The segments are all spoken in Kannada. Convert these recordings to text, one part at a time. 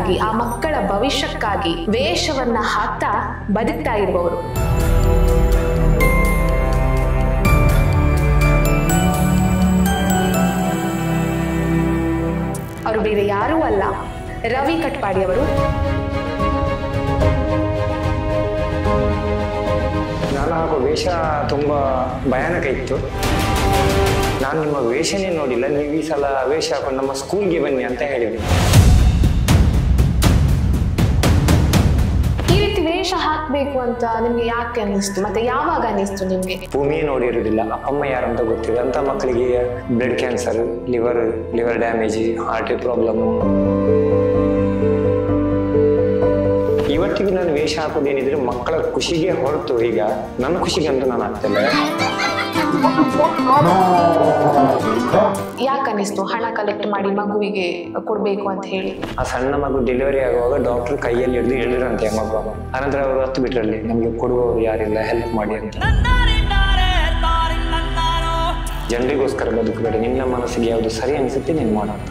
ಭವಿಷ್ಯಕ್ಕಾಗಿ ಆ ಮಕ್ಕಳ ಭವಿಷ್ಯಕ್ಕಾಗಿ ವೇಷವನ್ನ ಹಾಕ್ತಾ ಬದುಕ್ತಾ ಇರುವವರು. ಅವರು ಬೇರೆ ಯಾರೂ ಅಲ್ಲ, ರವಿ ಕಟ್ಪಾಡಿ ಅವರು. ನಾನು ಹಾಕೋ ವೇಷ ತುಂಬಾ ಭಯಾನಕ ಇತ್ತು. ನಾನು ನಿಮ್ಮ ವೇಷನೇ ನೋಡಿಲ್ಲ, ನೀವು ಈ ಸಲ ವೇಷ ಹಾಕೊಂಡು ನಮ್ಮ ಸ್ಕೂಲ್ಗೆ ಬನ್ನಿ ಅಂತ ಹೇಳಿದೆ. ಈ ರೀತಿ ವೇಷ ಹಾಕ್ಬೇಕು ಅಂತ ನಿಮ್ಗೆ ಯಾಕೆ ಅನ್ನಿಸ್ತು, ಮತ್ತೆ ಯಾವಾಗ ಅನ್ನಿಸ್ತು ನಿಮ್ಗೆ? ಭೂಮಿಯೇ ನೋಡಿರುವುದಿಲ್ಲ, ಅಮ್ಮ ಯಾರಂತ ಗೊತ್ತಿಲ್ಲ ಅಂತ ಮಕ್ಕಳಿಗೆ blood cancer, liver damage, heart problem. ಇವತ್ತಿಗೂ ನಾನು ವೇಷ ಹಾಕೋದೇನಿದ್ರೆ ಮಕ್ಕಳ ಖುಷಿಗೆ ಹೊರತು ಈಗ ನನ್ನ ಖುಷಿಗೆ ಅಂತ ನಾನು ಆಗ್ತಿಲ್ಲ. ಯಾಕೆ ಅನ್ನಿಸ್ತು ಹಣ ಕಲೆಕ್ಟ್ ಮಾಡಿ ಮಗುವಿಗೆ ಕೊಡ್ಬೇಕು ಅಂತ ಹೇಳಿ? ಆ ಸಣ್ಣ ಮಗು ಡೆಲಿವರಿ ಆಗುವಾಗ ಡಾಕ್ಟರ್ ಕೈಯಲ್ಲಿ ಹಿಡಿದು ಹೇಳಿದ್ರಂತೆ ಮಗು. ಆನಂತರ ಅವರು ಹತ್ತು ಬಿಟ್ರಲ್ಲಿ ನಮ್ಗೆ ಕೊಡುವವರು ಯಾರಿಲ್ಲ, ಹೆಲ್ಪ್ ಮಾಡಿ ಅಂತ. ಜನರಿಗೋಸ್ಕರ ಬದುಕಬೇಡ, ನಿನ್ನ ಮನಸ್ಸಿಗೆ ಯಾವುದು ಸರಿ ಅನಿಸುತ್ತೆ ನೀನು ಮಾಡೋದು.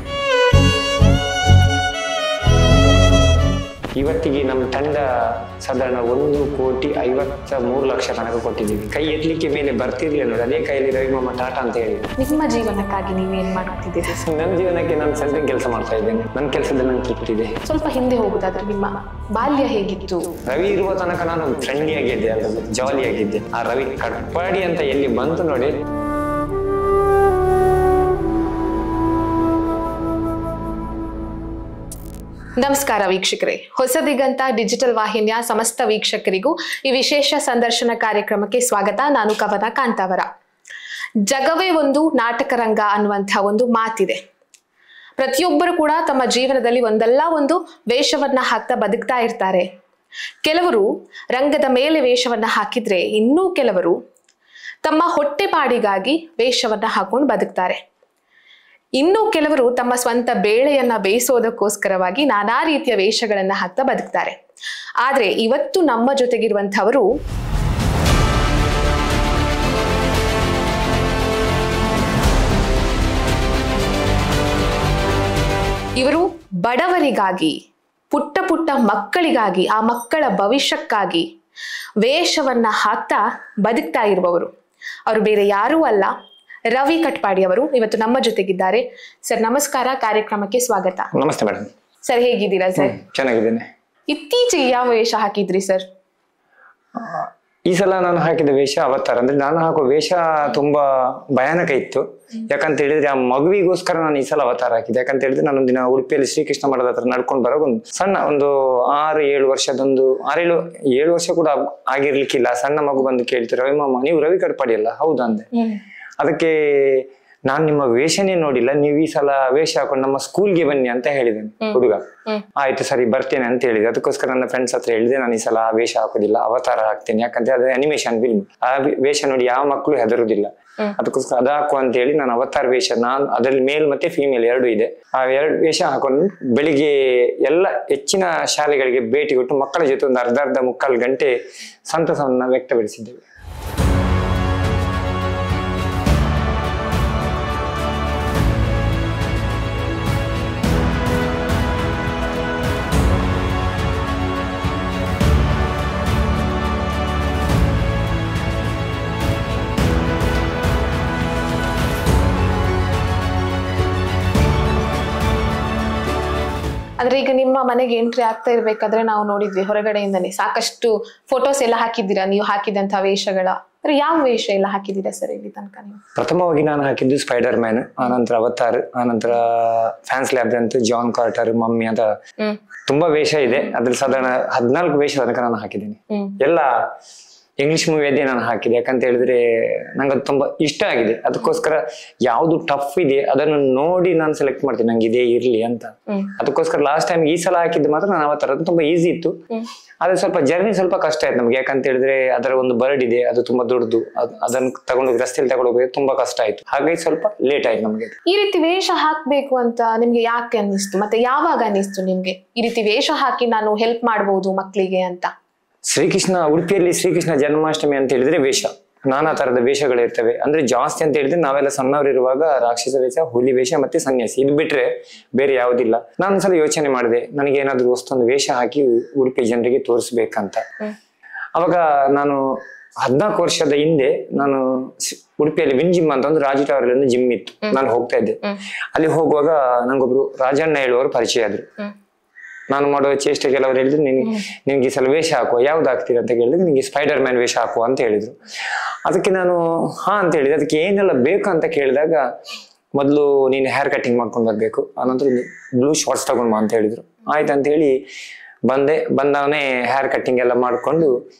ಇವತ್ತಿಗೆ ನಮ್ಮ ತಂಡ ಸಾಧಾರಣ 1,53,00,000 ತನಕ ಕೊಟ್ಟಿದ್ದೀವಿ. ಕೈ ಎತ್ತಲಿಕ್ಕೆ ಮೇಲೆ ಬರ್ತಿರ್ಲಿಲ್ಲ ನೋಡಿ, ಅದೇ ಕೈಯಲ್ಲಿ ರವಿಮಾಮ ಟಾಟಾ ಅಂತ ಹೇಳಿ. ನಿಮ್ಮ ಜೀವನಕ್ಕಾಗಿ ನೀವೇನ್ ಮಾಡ್ತಿದ್ದೀರಿ? ನನ್ನ ಜೀವನಕ್ಕೆ ನಾನು ಸೆಂಟ್ರಿಂಗ್ ಕೆಲಸ ಮಾಡ್ತಾ ಇದ್ದೇನೆ. ನನ್ನ ಕೆಲಸದಲ್ಲಿ ನಂಗೆ ತೃಪ್ತಿದೆ. ಸ್ವಲ್ಪ ಹಿಂದೆ ಹೋಗುದಾದ್ರೆ ನಿಮ್ಮ ಬಾಲ್ಯ ಹೇಗಿತ್ತು? ರವಿ ಇರುವ ತನಕ ನಾನು ಫ್ರೆಂಡ್ಲಿ ಆಗಿದ್ದೆ, ಅಲ್ಲ ಜಾಲಿ ಆಗಿದ್ದೆ. ಆ ರವಿ ಕಟ್ಪಾಡಿ ಅಂತ ಎಲ್ಲಿ ಬಂತು ನೋಡಿ. ನಮಸ್ಕಾರ ವೀಕ್ಷಕರೇ, ಹೊಸದಿಗಂತ ಡಿಜಿಟಲ್ ವಾಹಿನಿಯ ಸಮಸ್ತ ವೀಕ್ಷಕರಿಗೂ ಈ ವಿಶೇಷ ಸಂದರ್ಶನ ಕಾರ್ಯಕ್ರಮಕ್ಕೆ ಸ್ವಾಗತ. ನಾನು ಕವನ ಕಾಂತಾವರ. ಜಗವೇ ಒಂದು ನಾಟಕ ರಂಗ ಅನ್ನುವಂಥ ಒಂದು ಮಾತಿದೆ. ಪ್ರತಿಯೊಬ್ಬರು ಕೂಡ ತಮ್ಮ ಜೀವನದಲ್ಲಿ ಒಂದಲ್ಲ ಒಂದು ವೇಷವನ್ನ ಹಾಕ್ತಾ ಬದುಕ್ತಾ ಇರ್ತಾರೆ. ಕೆಲವರು ರಂಗದ ಮೇಲೆ ವೇಷವನ್ನ ಹಾಕಿದ್ರೆ, ಇನ್ನೂ ಕೆಲವರು ತಮ್ಮ ಹೊಟ್ಟೆಪಾಡಿಗಾಗಿ ವೇಷವನ್ನ ಹಾಕೊಂಡು ಬದುಕ್ತಾರೆ. ಇನ್ನು ಕೆಲವರು ತಮ್ಮ ಸ್ವಂತ ಬೇಳೆಯನ್ನ ಬೇಯಿಸೋದಕ್ಕೋಸ್ಕರವಾಗಿ ನಾನಾ ರೀತಿಯ ವೇಷಗಳನ್ನ ಹಾಕ್ತಾ ಬದುಕ್ತಾರೆ. ಆದ್ರೆ ಇವತ್ತು ನಮ್ಮ ಜೊತೆಗಿರುವಂಥವರು ಇವರು ಬಡವರಿಗಾಗಿ, ಪುಟ್ಟ ಪುಟ್ಟ ಮಕ್ಕಳಿಗಾಗಿ, ಆ ಮಕ್ಕಳ ಭವಿಷ್ಯಕ್ಕಾಗಿ ವೇಷವನ್ನ ಹಾಕ್ತಾ ಬದುಕ್ತಾ ಇರುವವರು. ಅವರು ಬೇರೆ ಯಾರೂ ಅಲ್ಲ, ರವಿ ಕಟ್ಪಾಡಿ ಅವರು ಇವತ್ತು ನಮ್ಮ ಜೊತೆಗಿದ್ದಾರೆ. ಸರ್ ನಮಸ್ಕಾರ, ಕಾರ್ಯಕ್ರಮಕ್ಕೆ ಸ್ವಾಗತ. ನಮಸ್ತೆ ಮೇಡಮ್. ಸರ್ ಹೇಗಿದ್ದೀರಾ ಸರ್? ಚೆನ್ನಾಗಿದ್ದೇನೆ. ಇತ್ತೀಚೆಗೆ ಯಾವ ವೇಷ ಹಾಕಿದ್ರಿ ಸರ್? ಈ ಸಲ ನಾನು ಹಾಕಿದ ವೇಷ ಅವತಾರ. ಅಂದ್ರೆ ನಾನು ಹಾಕೋ ವೇಷ ತುಂಬಾ ಭಯಾನಕ ಇತ್ತು. ಯಾಕಂತ ಹೇಳಿದ್ರೆ ಆ ಮಗುವಿಗೋಸ್ಕರ ನಾನು ಈ ಸಲ ಅವತಾರ ಹಾಕಿದ್ದೆ. ಯಾಕಂತ ಹೇಳಿದ್ರೆ ನಾನೊಂದು ದಿನ ಉಡುಪಿಯಲ್ಲಿ ಶ್ರೀಕೃಷ್ಣ ಮಠದ ಹತ್ರ ನಡ್ಕೊಂಡು ಬರೋ ಒಂದು ಸಣ್ಣ ಒಂದು 6-7 ವರ್ಷದೊಂದು 6-7 ವರ್ಷ ಕೂಡ ಆಗಿರ್ಲಿಕ್ಕಿಲ್ಲ. ಸಣ್ಣ ಮಗು ಬಂದು ಕೇಳ್ತಾರೆ, ರವಿ ಮಾಮ ನೀವು ರವಿ ಕಟ್ಪಾಡಿ ಅಲ್ಲ? ಹೌದಾ ಅಂದೆ. ಅದಕ್ಕೆ ನಾನು ನಿಮ್ಮ ವೇಷನೇ ನೋಡಿಲ್ಲ, ನೀವು ಈ ಸಲ ವೇಷ ಹಾಕೊಂಡು ನಮ್ಮ ಸ್ಕೂಲ್ಗೆ ಬನ್ನಿ ಅಂತ ಹೇಳಿದ್ದೇನೆ. ಹುಡುಗ ಆಯ್ತು ಸರಿ ಬರ್ತೇನೆ ಅಂತ ಹೇಳಿದೆ. ಅದಕ್ಕೋಸ್ಕರ ನನ್ನ ಫ್ರೆಂಡ್ಸ್ ಹತ್ರ ಹೇಳಿದೆ, ನಾನು ಈ ಸಲ ಆ ವೇಷ ಹಾಕೋದಿಲ್ಲ, ಅವತಾರ ಹಾಕ್ತೇನೆ. ಯಾಕಂದ್ರೆ ಅದು ಅನಿಮೇಷನ್ ಫಿಲ್ಮ್, ಆ ವೇಷ ನೋಡಿ ಯಾವ ಮಕ್ಕಳು ಹೆದರುದಿಲ್ಲ. ಅದಕ್ಕೋಸ್ಕರ ಅದ ಹಾಕು ಅಂತ ಹೇಳಿ ನಾನು ಅವತಾರ ವೇಷ, ನಾನು ಅದರಲ್ಲಿ ಮೇಲ್ ಮತ್ತೆ ಫೀಮೇಲ್ 2 ಇದೆ, ಆ 2 ವೇಷ ಹಾಕೊಂಡು ಬೆಳಿಗ್ಗೆ ಎಲ್ಲ ಹೆಚ್ಚಿನ ಶಾಲೆಗಳಿಗೆ ಭೇಟಿ ಕೊಟ್ಟು ಮಕ್ಕಳ ಜೊತೆ ಒಂದು ಅರ್ಧ ಮುಕ್ಕಾಲು ಗಂಟೆ ಸಂತಸವನ್ನ ವ್ಯಕ್ತಪಡಿಸಿದ್ದೇವೆ. ಅಂದ್ರೆ ಈಗ ನಿಮ್ಮ ಮನೆಗೆ ಎಂಟ್ರಿ ಆಗ್ತಾ ಇರ್ಬೇಕಾದ್ರೆ ನಾವು ನೋಡಿದ್ವಿ ಹೊರಗಡೆಯಿಂದನೇ ಸಾಕಷ್ಟು ಫೋಟೋಸ್ ಎಲ್ಲ ಹಾಕಿದ್ದೀರಾ, ನೀವು ಹಾಕಿದಂತ ವೇಷಗಳ. ಯಾವ ವೇಷ ಎಲ್ಲ ಹಾಕಿದ್ದೀರಾ ಸರ್ ಇಲ್ಲಿ ತನಕ ನೀವು? ಪ್ರಥಮವಾಗಿ ನಾನು ಹಾಕಿದ್ದು ಸ್ಪೈಡರ್ ಮ್ಯಾನ್, ಆನಂತರ ಅವತಾರ್, ಆನಂತರ ಫ್ಯಾನ್ಸ್ ಲ್ಯಾಬ್ರಂತ್, ಜಾನ್ ಕಾರ್ಟರ್, ಮಮ್ಮಿ ಅಂತ ತುಂಬಾ ವೇಷ ಇದೆ. ಅದ್ರಲ್ಲಿ ಸಾಧಾರಣ 14 ವೇಷ ತನಕ ನಾನು ಹಾಕಿದ್ದೀನಿ. ಎಲ್ಲ ಇಂಗ್ಲಿಷ್ ಮೂವಿಯದ್ದೇ ನಾನು ಹಾಕಿದೆ. ಯಾಕಂತ ಹೇಳಿದ್ರೆ ನಂಗೆ ಅದು ತುಂಬಾ ಇಷ್ಟ ಆಗಿದೆ. ಅದಕ್ಕೋಸ್ಕರ ಯಾವ್ದು ಟಫ್ ಇದೆ ಅದನ್ನು ನೋಡಿ ನಾನು ಸೆಲೆಕ್ಟ್ ಮಾಡ್ತೀನಿ, ನಂಗೆ ಇದೇ ಇರ್ಲಿ ಅಂತ. ಅದಕ್ಕೋಸ್ಕರ ಲಾಸ್ಟ್ ಟೈಮ್ ಈ ಸಲ ಹಾಕಿದ್ದು ಮಾತ್ರ ನಾನು ಅವತಾರ ತುಂಬಾ ಈಸಿ ಇತ್ತು. ಆದ್ರೆ ಸ್ವಲ್ಪ ಜರ್ನಿ ಸ್ವಲ್ಪ ಕಷ್ಟ ಆಯ್ತು ನಮ್ಗೆ. ಯಾಕಂತ ಹೇಳಿದ್ರೆ ಅದರ ಒಂದು ಬರ್ಡ್ ಇದೆ, ಅದು ತುಂಬಾ ದೊಡ್ಡದು, ಅದನ್ನು ತಗೊಂಡೋಗಿ ರಸ್ತೆಯಲ್ಲಿ ತಗೊಂಡೋಗಿ ತುಂಬಾ ಕಷ್ಟ ಆಯ್ತು. ಹಾಗಾಗಿ ಸ್ವಲ್ಪ ಲೇಟ್ ಆಯ್ತು ನಮ್ಗೆ. ಈ ರೀತಿ ವೇಷ ಹಾಕ್ಬೇಕು ಅಂತ ನಿಮ್ಗೆ ಯಾಕೆ ಅನ್ನಿಸ್ತು, ಮತ್ತೆ ಯಾವಾಗ ಅನ್ನಿಸ್ತು ನಿಮ್ಗೆ ಈ ರೀತಿ ವೇಷ ಹಾಕಿ ನಾನು ಹೆಲ್ಪ್ ಮಾಡ್ಬೋದು ಮಕ್ಕಳಿಗೆ ಅಂತ? ಶ್ರೀಕೃಷ್ಣ, ಉಡುಪಿಯಲ್ಲಿ ಶ್ರೀಕೃಷ್ಣ ಜನ್ಮಾಷ್ಟಮಿ ಅಂತ ಹೇಳಿದ್ರೆ ವೇಷ, ನಾನಾ ತರದ ವೇಷಗಳಿರ್ತವೆ. ಅಂದ್ರೆ ಜಾಸ್ತಿ ಅಂತ ಹೇಳಿದ್ರೆ ನಾವೆಲ್ಲ ಸಣ್ಣವರಿರುವಾಗ ರಾಕ್ಷಸ ವೇಷ, ಹುಲಿ ವೇಷ ಮತ್ತೆ ಸನ್ಯಾಸಿ, ಇದು ಬಿಟ್ರೆ ಬೇರೆ ಯಾವುದಿಲ್ಲ. ನಾನೊಂದ್ಸಲ ಯೋಚನೆ ಮಾಡಿದೆ, ನನಗೆ ಏನಾದ್ರು ವಸ್ತೊಂದು ವೇಷ ಹಾಕಿ ಉಡುಪಿ ಜನರಿಗೆ ತೋರಿಸ್ಬೇಕಂತ. ಅವಾಗ ನಾನು 14 ವರ್ಷದ ಹಿಂದೆ ನಾನು ಉಡುಪಿಯಲ್ಲಿ ವಿನ್ ಜಿಮ್ ಅಂತ ಒಂದು ರಾಜು ಟವರ್ ಒಂದು ಜಿಮ್ ಇತ್ತು, ನಾನು ಹೋಗ್ತಾ ಇದ್ದೆ. ಅಲ್ಲಿ ಹೋಗುವಾಗ ನಂಗೊಬ್ರು ರಾಜಣ್ಣ ಹೇಳುವವರು ಪರಿಚಯ ಆದ್ರು. ನಾನು ಮಾಡುವ ಚೇಷ್ಟೆ ಕೆಲವರು ಹೇಳಿದ್ರು, ನಿನ್ಗೆ ಈ ಸಲ ವೇಷ ಹಾಕುವ, ಯಾವ್ದು ಹಾಕ್ತೀರ ಅಂತ ಕೇಳಿದ್ರೆ, ನಿನ್ಗೆ ಸ್ಪೈಡರ್ ಮ್ಯಾನ್ ವೇಷ ಹಾಕುವ ಅಂತ ಹೇಳಿದ್ರು. ಅದಕ್ಕೆ ನಾನು ಹಾ ಅಂತ ಹೇಳಿದೆ. ಅದಕ್ಕೆ ಏನೆಲ್ಲ ಬೇಕು ಅಂತ ಕೇಳಿದಾಗ, ಮೊದಲು ನೀನು ಹೇರ್ ಕಟಿಂಗ್ ಮಾಡ್ಕೊಂಡು ಬರ್ಬೇಕು, ಆನಂತರ ಬ್ಲೂ ಶಾರ್ಟ್ಸ್ ತಗೊಂಡ್ ಬಾ ಅಂತ ಹೇಳಿದ್ರು. ಆಯ್ತಂತ ಹೇಳಿ ಬಂದವನೇ ಹೇರ್ ಕಟಿಂಗ್ ಎಲ್ಲ ಮಾಡ್ಕೊಂಡು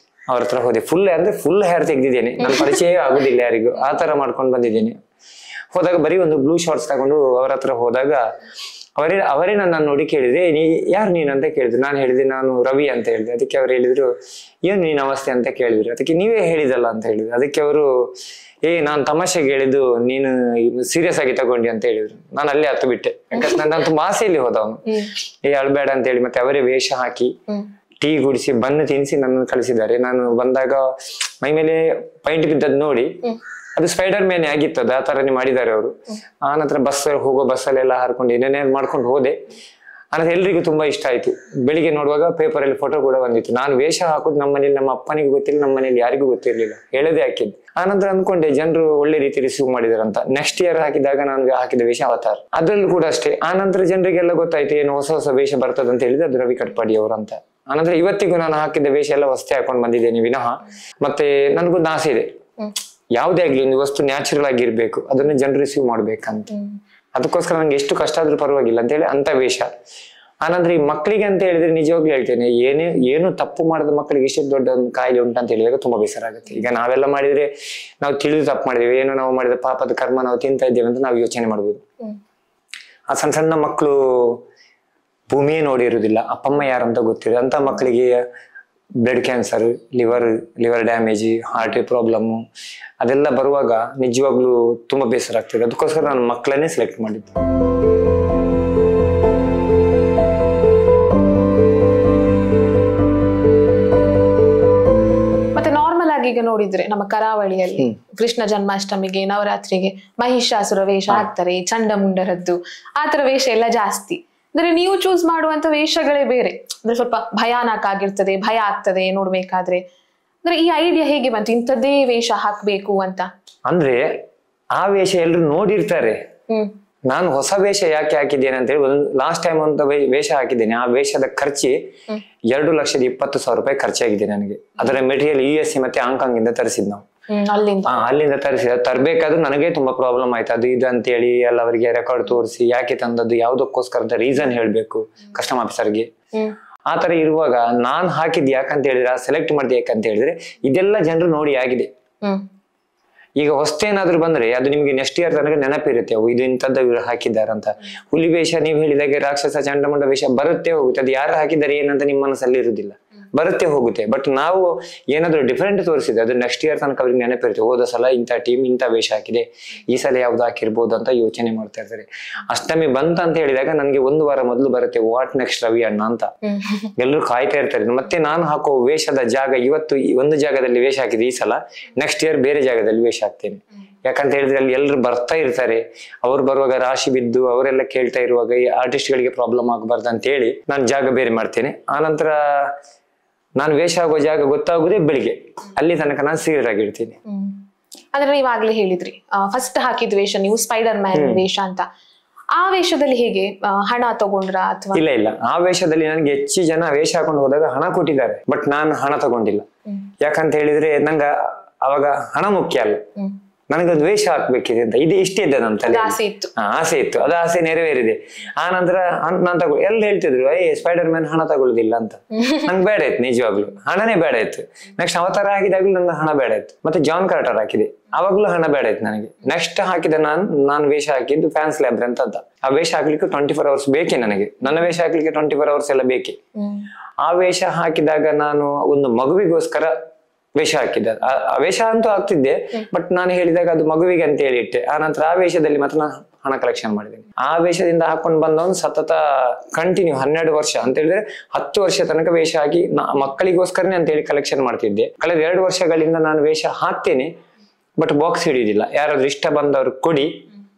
ಅವ್ರ ಹತ್ರ ಹೋದೆ. ಫುಲ್ ಹೇರ್ ತೆಗ್ದಿದ್ದೇನೆ, ನನ್ನ ಪರಿಚಯ ಆಗುದಿಲ್ಲ ಯಾರಿಗೂ, ಆ ತರ ಮಾಡ್ಕೊಂಡು ಬಂದಿದ್ದೇನೆ. ಹೋದಾಗ ಬರೀ ಒಂದು ಬ್ಲೂ ಶಾರ್ಟ್ಸ್ ತಗೊಂಡು ಅವ್ರ ಹತ್ರ ಹೋದಾಗ ಅವರೇ ನನ್ನ ನೋಡಿ ಕೇಳಿದ್ರೆ, ಯಾರು ನೀನು ಅಂತ ಕೇಳಿದ್ರು. ನಾನು ಹೇಳಿದೆ, ನಾನು ರವಿ ಅಂತ ಹೇಳಿದೆ. ಅದಕ್ಕೆ ಅವ್ರು ಹೇಳಿದ್ರು, ಏನು ನೀನ್ ಅವಸ್ಥೆ ಅಂತ ಕೇಳಿದ್ರು. ಅದಕ್ಕೆ ನೀವೇ ಹೇಳಿದಲ್ಲ ಅಂತ ಹೇಳಿದ್ರು. ಅದಕ್ಕೆ ಅವರು, ನಾನು ತಮಾಷೆಗೆ ಹೇಳಿದ್ದು, ನೀನು ಸೀರಿಯಸ್ ಆಗಿ ತಗೊಂಡಿ ಅಂತ ಹೇಳಿದ್ರು. ನಾನು ಅಲ್ಲೇ ಹತ್ತು ಬಿಟ್ಟೆ, ಯಾಕಂದ್ರೆ ನಾನು ತುಂಬಾ ಆಸೆಯಲ್ಲಿ ಹೋದವನು. ಅಳ್ಬೇಡ ಅಂತ ಹೇಳಿ ಮತ್ತೆ ಅವರೇ ವೇಷ ಹಾಕಿ ಟೀ ಗುಡಿಸಿ ಬನ್ನು ತಿನ್ನಿಸಿ ನನ್ನನ್ನು ಕಳಿಸಿದ್ದಾರೆ. ನಾನು ಬಂದಾಗ ಮೈ ಮೇಲೆ ಪೈಂಟ್ ಬಿದ್ದದ್ದು ನೋಡಿ, ಅದು ಸ್ಪೈಡರ್ ಮ್ಯಾನ್ ಆಗಿತ್ತು, ಅದು ಆ ತರನೇ ಮಾಡಿದ್ದಾರೆ ಅವರು. ಆ ನಂತರ ಬಸ್ಸಲ್ಲೆಲ್ಲ ಹಾರ್ಕೊಂಡು ಏನೇನೇನು ಮಾಡ್ಕೊಂಡು ಹೋದೆ. ಆನಂತರ ಎಲ್ರಿಗೂ ತುಂಬಾ ಇಷ್ಟ ಆಯ್ತು. ಬೆಳಿಗ್ಗೆ ನೋಡುವಾಗ ಪೇಪರ್ ಅಲ್ಲಿ ಫೋಟೋ ಕೂಡ ಬಂದಿತ್ತು. ನಾನು ವೇಷ ಹಾಕುದು ನಮ್ಮ ಮನೇಲಿ ನಮ್ಮ ಅಪ್ಪನಿಗೂ ಗೊತ್ತಿಲ್ಲ, ನಮ್ಮ ಮನೇಲಿ ಯಾರಿಗೂ ಗೊತ್ತಿರ್ಲಿಲ್ಲ, ಹೇಳದೆ ಹಾಕಿದ್ದು. ಆನಂತರ ಅಂದ್ಕೊಂಡೆ ಜನರು ಒಳ್ಳೆ ರೀತಿ ರಿಸೀವ್ ಮಾಡಿದಾರೆ ಅಂತ. ನೆಕ್ಸ್ಟ್ ಇಯರ್ ಹಾಕಿದಾಗ ನಾನು ಹಾಕಿದ ವೇಷ ಅವತಾರ್, ಅದ್ರಲ್ಲೂ ಕೂಡ ಅಷ್ಟೇ. ಆನಂತರ ಜನರಿಗೆಲ್ಲ ಗೊತ್ತಾಯ್ತು, ಏನು ಹೊಸ ವೇಷ ಬರ್ತದೆ ಅಂತ ಹೇಳಿದ್ರೆ ಅದು ರವಿ ಕಟ್ಪಾಡಿ ಅವರು ಅಂತ. ಆನಂತರ ಇವತ್ತಿಗೂ ನಾನು ಹಾಕಿದ ವೇಷ ಎಲ್ಲ ಹೊಸ್ತೆ ಹಾಕೊಂಡು ಬಂದಿದ್ದೇನೆ ವಿನಃ. ಮತ್ತೆ ನನ್ಗೊಂದು ಆಸೆ ಇದೆ, ಯಾವುದೇ ಆಗ್ಲಿ ಒಂದು ವಸ್ತು ನ್ಯಾಚುರಲ್ ಆಗಿರ್ಬೇಕು, ಅದನ್ನ ಜನರು ರಿಸೀವ್ ಮಾಡ್ಬೇಕಂತ. ಅದಕ್ಕೋಸ್ಕರ ನಂಗೆ ಎಷ್ಟು ಕಷ್ಟ ಆದ್ರೂ ಪರವಾಗಿಲ್ಲ ಅಂತ ಹೇಳಿ ಅಂತ ವೇಷ. ಆನಂದ್ರೆ ಈ ಮಕ್ಕಳಿಗೆ ಅಂತ ಹೇಳಿದ್ರೆ ನಿಜವಾಗ್ಲೂ ಹೇಳ್ತೇನೆ, ಏನು ತಪ್ಪು ಮಾಡಿದ ಮಕ್ಕಳಿಗೆ ಇಷ್ಟು ದೊಡ್ಡ ಒಂದು ಕಾಯಿಲೆ ಉಂಟಂತ ಹೇಳಿದಾಗ ತುಂಬಾ ಬೇಸರ ಆಗುತ್ತೆ. ಈಗ ನಾವೆಲ್ಲ ಮಾಡಿದ್ರೆ ನಾವು ತಿಳಿದು ತಪ್ಪು ಮಾಡಿದೇವೆ, ಏನೋ ನಾವು ಮಾಡಿದ ಪಾಪದ ಕರ್ಮ ನಾವು ತಿಂತಾ ಇದ್ದೇವೆ ಅಂತ ನಾವು ಯೋಚನೆ ಮಾಡ್ಬೋದು. ಆ ಸಣ್ಣ ಸಣ್ಣ ಮಕ್ಕಳು ಭೂಮಿಯೇ ನೋಡಿರುವುದಿಲ್ಲ, ಅಪ್ಪಮ್ಮ ಯಾರು ಅಂತ ಗೊತ್ತಿರೋದು ಅಂತ ಮಕ್ಕಳಿಗೆ blood cancer, liver damage, heart problem ಅದೆಲ್ಲ ಬರುವಾಗ ನಿಜವಾಗ್ಲೂ ತುಂಬಾ ಬೇಸರ ಆಗ್ತದೆ. ಅದಕ್ಕೋಸ್ಕರ ನಾನು ಮಕ್ಕಳನ್ನೇ ಸೆಲೆಕ್ಟ್ ಮಾಡಿದ್ದೆ. ಮತ್ತೆ ನಾರ್ಮಲ್ ಆಗಿ ಈಗ ನೋಡಿದ್ರೆ ನಮ್ಮ ಕರಾವಳಿಯಲ್ಲಿ ಕೃಷ್ಣ ಜನ್ಮಾಷ್ಟಮಿಗೆ, ನವರಾತ್ರಿಗೆ ಮಹಿಷಾಸುರ ವೇಷ ಹಾಕ್ತಾರೆ, ಚಂಡಮುಂಡರದ್ದು ಆ ತರ ವೇಷ ಎಲ್ಲ ಜಾಸ್ತಿ. ಅಂದ್ರೆ ನೀವು ಚೂಸ್ ಮಾಡುವಂತ ವೇಷಗಳೇ ಬೇರೆ, ಅಂದ್ರೆ ಸ್ವಲ್ಪ ಭಯಾನಕ ಆಗಿರ್ತದೆ, ಭಯ ಆಗ್ತದೆ ನೋಡ್ಬೇಕಾದ್ರೆ. ಅಂದ್ರೆ ಈ ಐಡಿಯಾ ಹೇಗೆ ಬಂತು, ಇಂಥದ್ದೇ ವೇಷ ಹಾಕ್ಬೇಕು ಅಂತ? ಅಂದ್ರೆ ಆ ವೇಷ ಎಲ್ರು ನೋಡಿರ್ತಾರೆ. ನಾನು ಹೊಸ ವೇಷ ಯಾಕೆ ಹಾಕಿದ್ದೇನೆ ಅಂತ ಹೇಳಿ, ಒಂದು ಲಾಸ್ಟ್ ಟೈಮ್ ಒಂದು ವೇಷ ಹಾಕಿದ್ದೇನೆ. ಆ ವೇಷದ ಖರ್ಚಿ 2,20,000 ರೂಪಾಯಿ ಖರ್ಚಾಗಿದೆ ನನಗೆ. ಅದರ ಮೆಟೀರಿಯಲ್ US ಮತ್ತೆ ಹಾಂಗ್ಕಾಂಗ್ ಇಂದ ತರಿಸಿದ್ ನಾವು. ಅಲ್ಲಿಂದ ತರಬೇಕಾದ್ರೂ ನನಗೆ ತುಂಬಾ ಪ್ರಾಬ್ಲಮ್ ಆಯ್ತು. ಅದು ಇದು ಅಂತ ಹೇಳಿ ಎಲ್ಲ ಅವರಿಗೆ ರೆಕಾರ್ಡ್ ತೋರಿಸಿ, ಯಾಕೆ ತಂದದ್ದು, ಯಾವ್ದಕ್ಕೋಸ್ಕರ ಅಂತ ರೀಸನ್ ಹೇಳ್ಬೇಕು ಕಸ್ಟಮ್ ಆಫೀಸರ್ಗೆ. ಆ ತರ ಇರುವಾಗ ನಾನ್ ಹಾಕಿದ್ ಯಾಕಂತ ಹೇಳಿದ್ರೆ, ಸೆಲೆಕ್ಟ್ ಮಾಡಿದ್ ಯಾಕಂತ ಹೇಳಿದ್ರೆ, ಇದೆಲ್ಲ ಜನರು ನೋಡಿ ಆಗಿದೆ. ಈಗ ಹೊಸ್ತೇನಾದ್ರು ಬಂದ್ರೆ ಅದು ನಿಮ್ಗೆ ನೆಕ್ಸ್ಟ್ ಇಯರ್ ತನಕ ನೆನಪಿರುತ್ತೆ, ಇದು ಇಂಥದ್ದು ಇವ್ರು ಹಾಕಿದ್ದಾರಂತ. ಹುಲಿ ವೇಷ ನೀವು ಹೇಳಿದಾಗೆ ರಾಕ್ಷಸ ಚಂಡಮುಂಡ ವೇಷ ಬರುತ್ತೆ ಹೋಗುತ್ತೆ, ಅದು ಯಾರು ಹಾಕಿದ್ದಾರೆ ಏನಂತ ನಿಮ್ಮ ಮನಸ್ಸಲ್ಲಿ ಇರುವುದಿಲ್ಲ, ಬರುತ್ತೆ ಹೋಗುತ್ತೆ. ಬಟ್ ನಾವು ಏನಾದ್ರು ಡಿಫ್ರೆಂಟ್ ತೋರಿಸಿದೆ, ಅದು ನೆಕ್ಸ್ಟ್ ಇಯರ್ ತನಕ ಅವ್ರಿಗೆ ನೆನಪಿರುತ್ತೆ. ಹೋದ ಸಲ ಇಂಥ ಟೀಮ್ ಇಂಥ ವೇಷ ಹಾಕಿದೆ, ಈ ಸಲ ಯಾವ್ದು ಹಾಕಿರ್ಬೋದು ಅಂತ ಯೋಚನೆ ಮಾಡ್ತಾ ಇರ್ತಾರೆ. ಅಷ್ಟಮಿ ಬಂತ ಅಂತ ಹೇಳಿದಾಗ ನನ್ಗೆ 1 ವಾರ ಮೊದಲು ಬರುತ್ತೆ, ವಾಟ್ ನೆಕ್ಸ್ಟ್ ರವಿ ಅಣ್ಣ ಅಂತ ಎಲ್ಲರೂ ಕಾಯ್ತಾ ಇರ್ತಾರೆ. ಮತ್ತೆ ನಾನು ಹಾಕೋ ವೇಷದ ಜಾಗ, ಇವತ್ತು ಒಂದು ಜಾಗದಲ್ಲಿ ವೇಷ ಹಾಕಿದೆ, ಈ ಸಲ ನೆಕ್ಸ್ಟ್ ಇಯರ್ ಬೇರೆ ಜಾಗದಲ್ಲಿ ವೇಷ ಹಾಕ್ತೇನೆ. ಯಾಕಂತ ಹೇಳಿದ್ರೆ ಅಲ್ಲಿ ಎಲ್ಲರೂ ಬರ್ತಾ ಇರ್ತಾರೆ, ಅವ್ರು ಬರುವಾಗ ರಾಶಿ ಬಿದ್ದು ಅವರೆಲ್ಲ ಕೇಳ್ತಾ ಇರುವಾಗ ಈ ಆರ್ಟಿಸ್ಟ್ ಗಳಿಗೆ ಪ್ರಾಬ್ಲಮ್ ಆಗಬಾರ್ದು ಅಂತ ಹೇಳಿ ನಾನು ಜಾಗ ಬೇರೆ ಮಾಡ್ತೇನೆ. ಆನಂತರ ನಾನು ವೇಷ ಆಗೋ ಜಾಗ ಗೊತ್ತಾಗುದೇ ಬೆಳಿಗ್ಗೆ, ಅಲ್ಲಿ ತನಕ ನಾನು ಸೀರಿಯಸ್ ಆಗಿರ್ತೀನಿ. ಅಂದ್ರೆ ನೀವಾಗ್ಲೇ ಹೇಳಿದ್ರಿ ಫಸ್ಟ್ ಹಾಕಿದ ವೇಷ ನೀವು ಸ್ಪೈಡರ್ ಮ್ಯಾನ್ ವೇಷ ಅಂತ. ಆ ವೇಷದಲ್ಲಿ ಹೇಗೆ ಹಣ ತಗೊಂಡ್ರ ಅಥವಾ? ಇಲ್ಲ, ಆ ವೇಷದಲ್ಲಿ ನನಗೆ ಹೆಚ್ಚು ಜನ ವೇಷ ಹಾಕೊಂಡು ಹೋದಾಗ ಹಣ ಕೊಟ್ಟಿದ್ದಾರೆ, ಬಟ್ ನಾನು ಹಣ ತಗೊಂಡಿಲ್ಲ. ಯಾಕಂತ ಹೇಳಿದ್ರೆ ನಂಗೆ ಅವಾಗ ಹಣ ಮುಖ್ಯ ಅಲ್ಲ, ನನಗೊಂದು ವೇಷ ಹಾಕ್ಬೇಕಿದೆ ಅಂತ ಇಷ್ಟೇ ಇದ್ದ ನನ್ನ ತಲೆ ಆಸೆ ಇತ್ತು. ಅದು ಆಸೆ ನೆರವೇರಿದೆ. ಆ ನಂತರ ನಾನು ಎಲ್ಲ ಹೇಳ್ತಿದ್ರು, ಸ್ಪೈಡರ್ ಮ್ಯಾನ್ ಹಣ ತಗೊಳ್ಳುದಿಲ್ಲ ಅಂತ. ನಂಗೆ ಬೇಡ ಇತ್ತು, ನಿಜವಾಗ್ಲು ಹಣನೇ ಬೇಡ ಇತ್ತು. ನೆಕ್ಸ್ಟ್ ಅವತಾರ ಹಾಕಿದಾಗ್ಲೂ ನಂಗೆ ಹಣ ಬೇಡ ಇತ್ತು. ಮತ್ತೆ ಜಾನ್ ಕಾರ್ಟರ್ ಹಾಕಿದೆ, ಅವಾಗ್ಲೂ ಹಣ ಬೇಡ ಇತ್ತು ನನಗೆ. ನೆಕ್ಸ್ಟ್ ಹಾಕಿದ ನಾನು ವೇಷ ಹಾಕಿದ್ದು ಫ್ಯಾನ್ಸ್ ಲ್ಯಾಬ್ರೆಂತ್ ಅಂತ. ಆ ವೇಷ ಹಾಕ್ಲಿಕ್ಕೆ 24 hours ಬೇಕೇ ನನಗೆ, ನನ್ನ ವೇಷ ಹಾಕ್ಲಿಕ್ಕೆ 24 hours ಎಲ್ಲ ಬೇಕೇ. ಆ ವೇಷ ಹಾಕಿದಾಗ ನಾನು ಒಂದು ಮಗುವಿಗೋಸ್ಕರ ವೇಷ ಹಾಕಿದ್ದೆ. ಆ ವೇಷ ಅಂತೂ ಆಗ್ತಿದ್ದೆ, ಬಟ್ ನಾನು ಹೇಳಿದಾಗ ಅದು ಮಗುವಿಗೆ ಅಂತ ಹೇಳಿ ಇಟ್ಟೆ. ಆ ನಂತರ ಆ ವೇಷದಲ್ಲಿ ಮಾತ್ರ ನಾನು ಹಣ ಕಲೆಕ್ಷನ್ ಮಾಡಿದ್ದೇನೆ. ಆ ವೇಷದಿಂದ ಹಾಕೊಂಡು ಬಂದವನು ಸತತ ಕಂಟಿನ್ಯೂ 12 ವರ್ಷ ಅಂತ ಹೇಳಿದ್ರೆ 10 ವರ್ಷ ತನಕ ವೇಷ ಹಾಕಿ ಮಕ್ಕಳಿಗೋಸ್ಕರನೇ ಅಂತ ಹೇಳಿ ಕಲೆಕ್ಷನ್ ಮಾಡ್ತಿದ್ದೆ. ಕಳೆದ 2 ವರ್ಷಗಳಿಂದ ನಾನು ವೇಷ ಹಾಕ್ತೇನೆ, ಬಟ್ ಬಾಕ್ಸ್ ಹಿಡಿಯುದಿಲ್ಲ. ಯಾರಾದ್ರೂ ಇಷ್ಟ ಬಂದವ್ರು ಕೊಡಿ,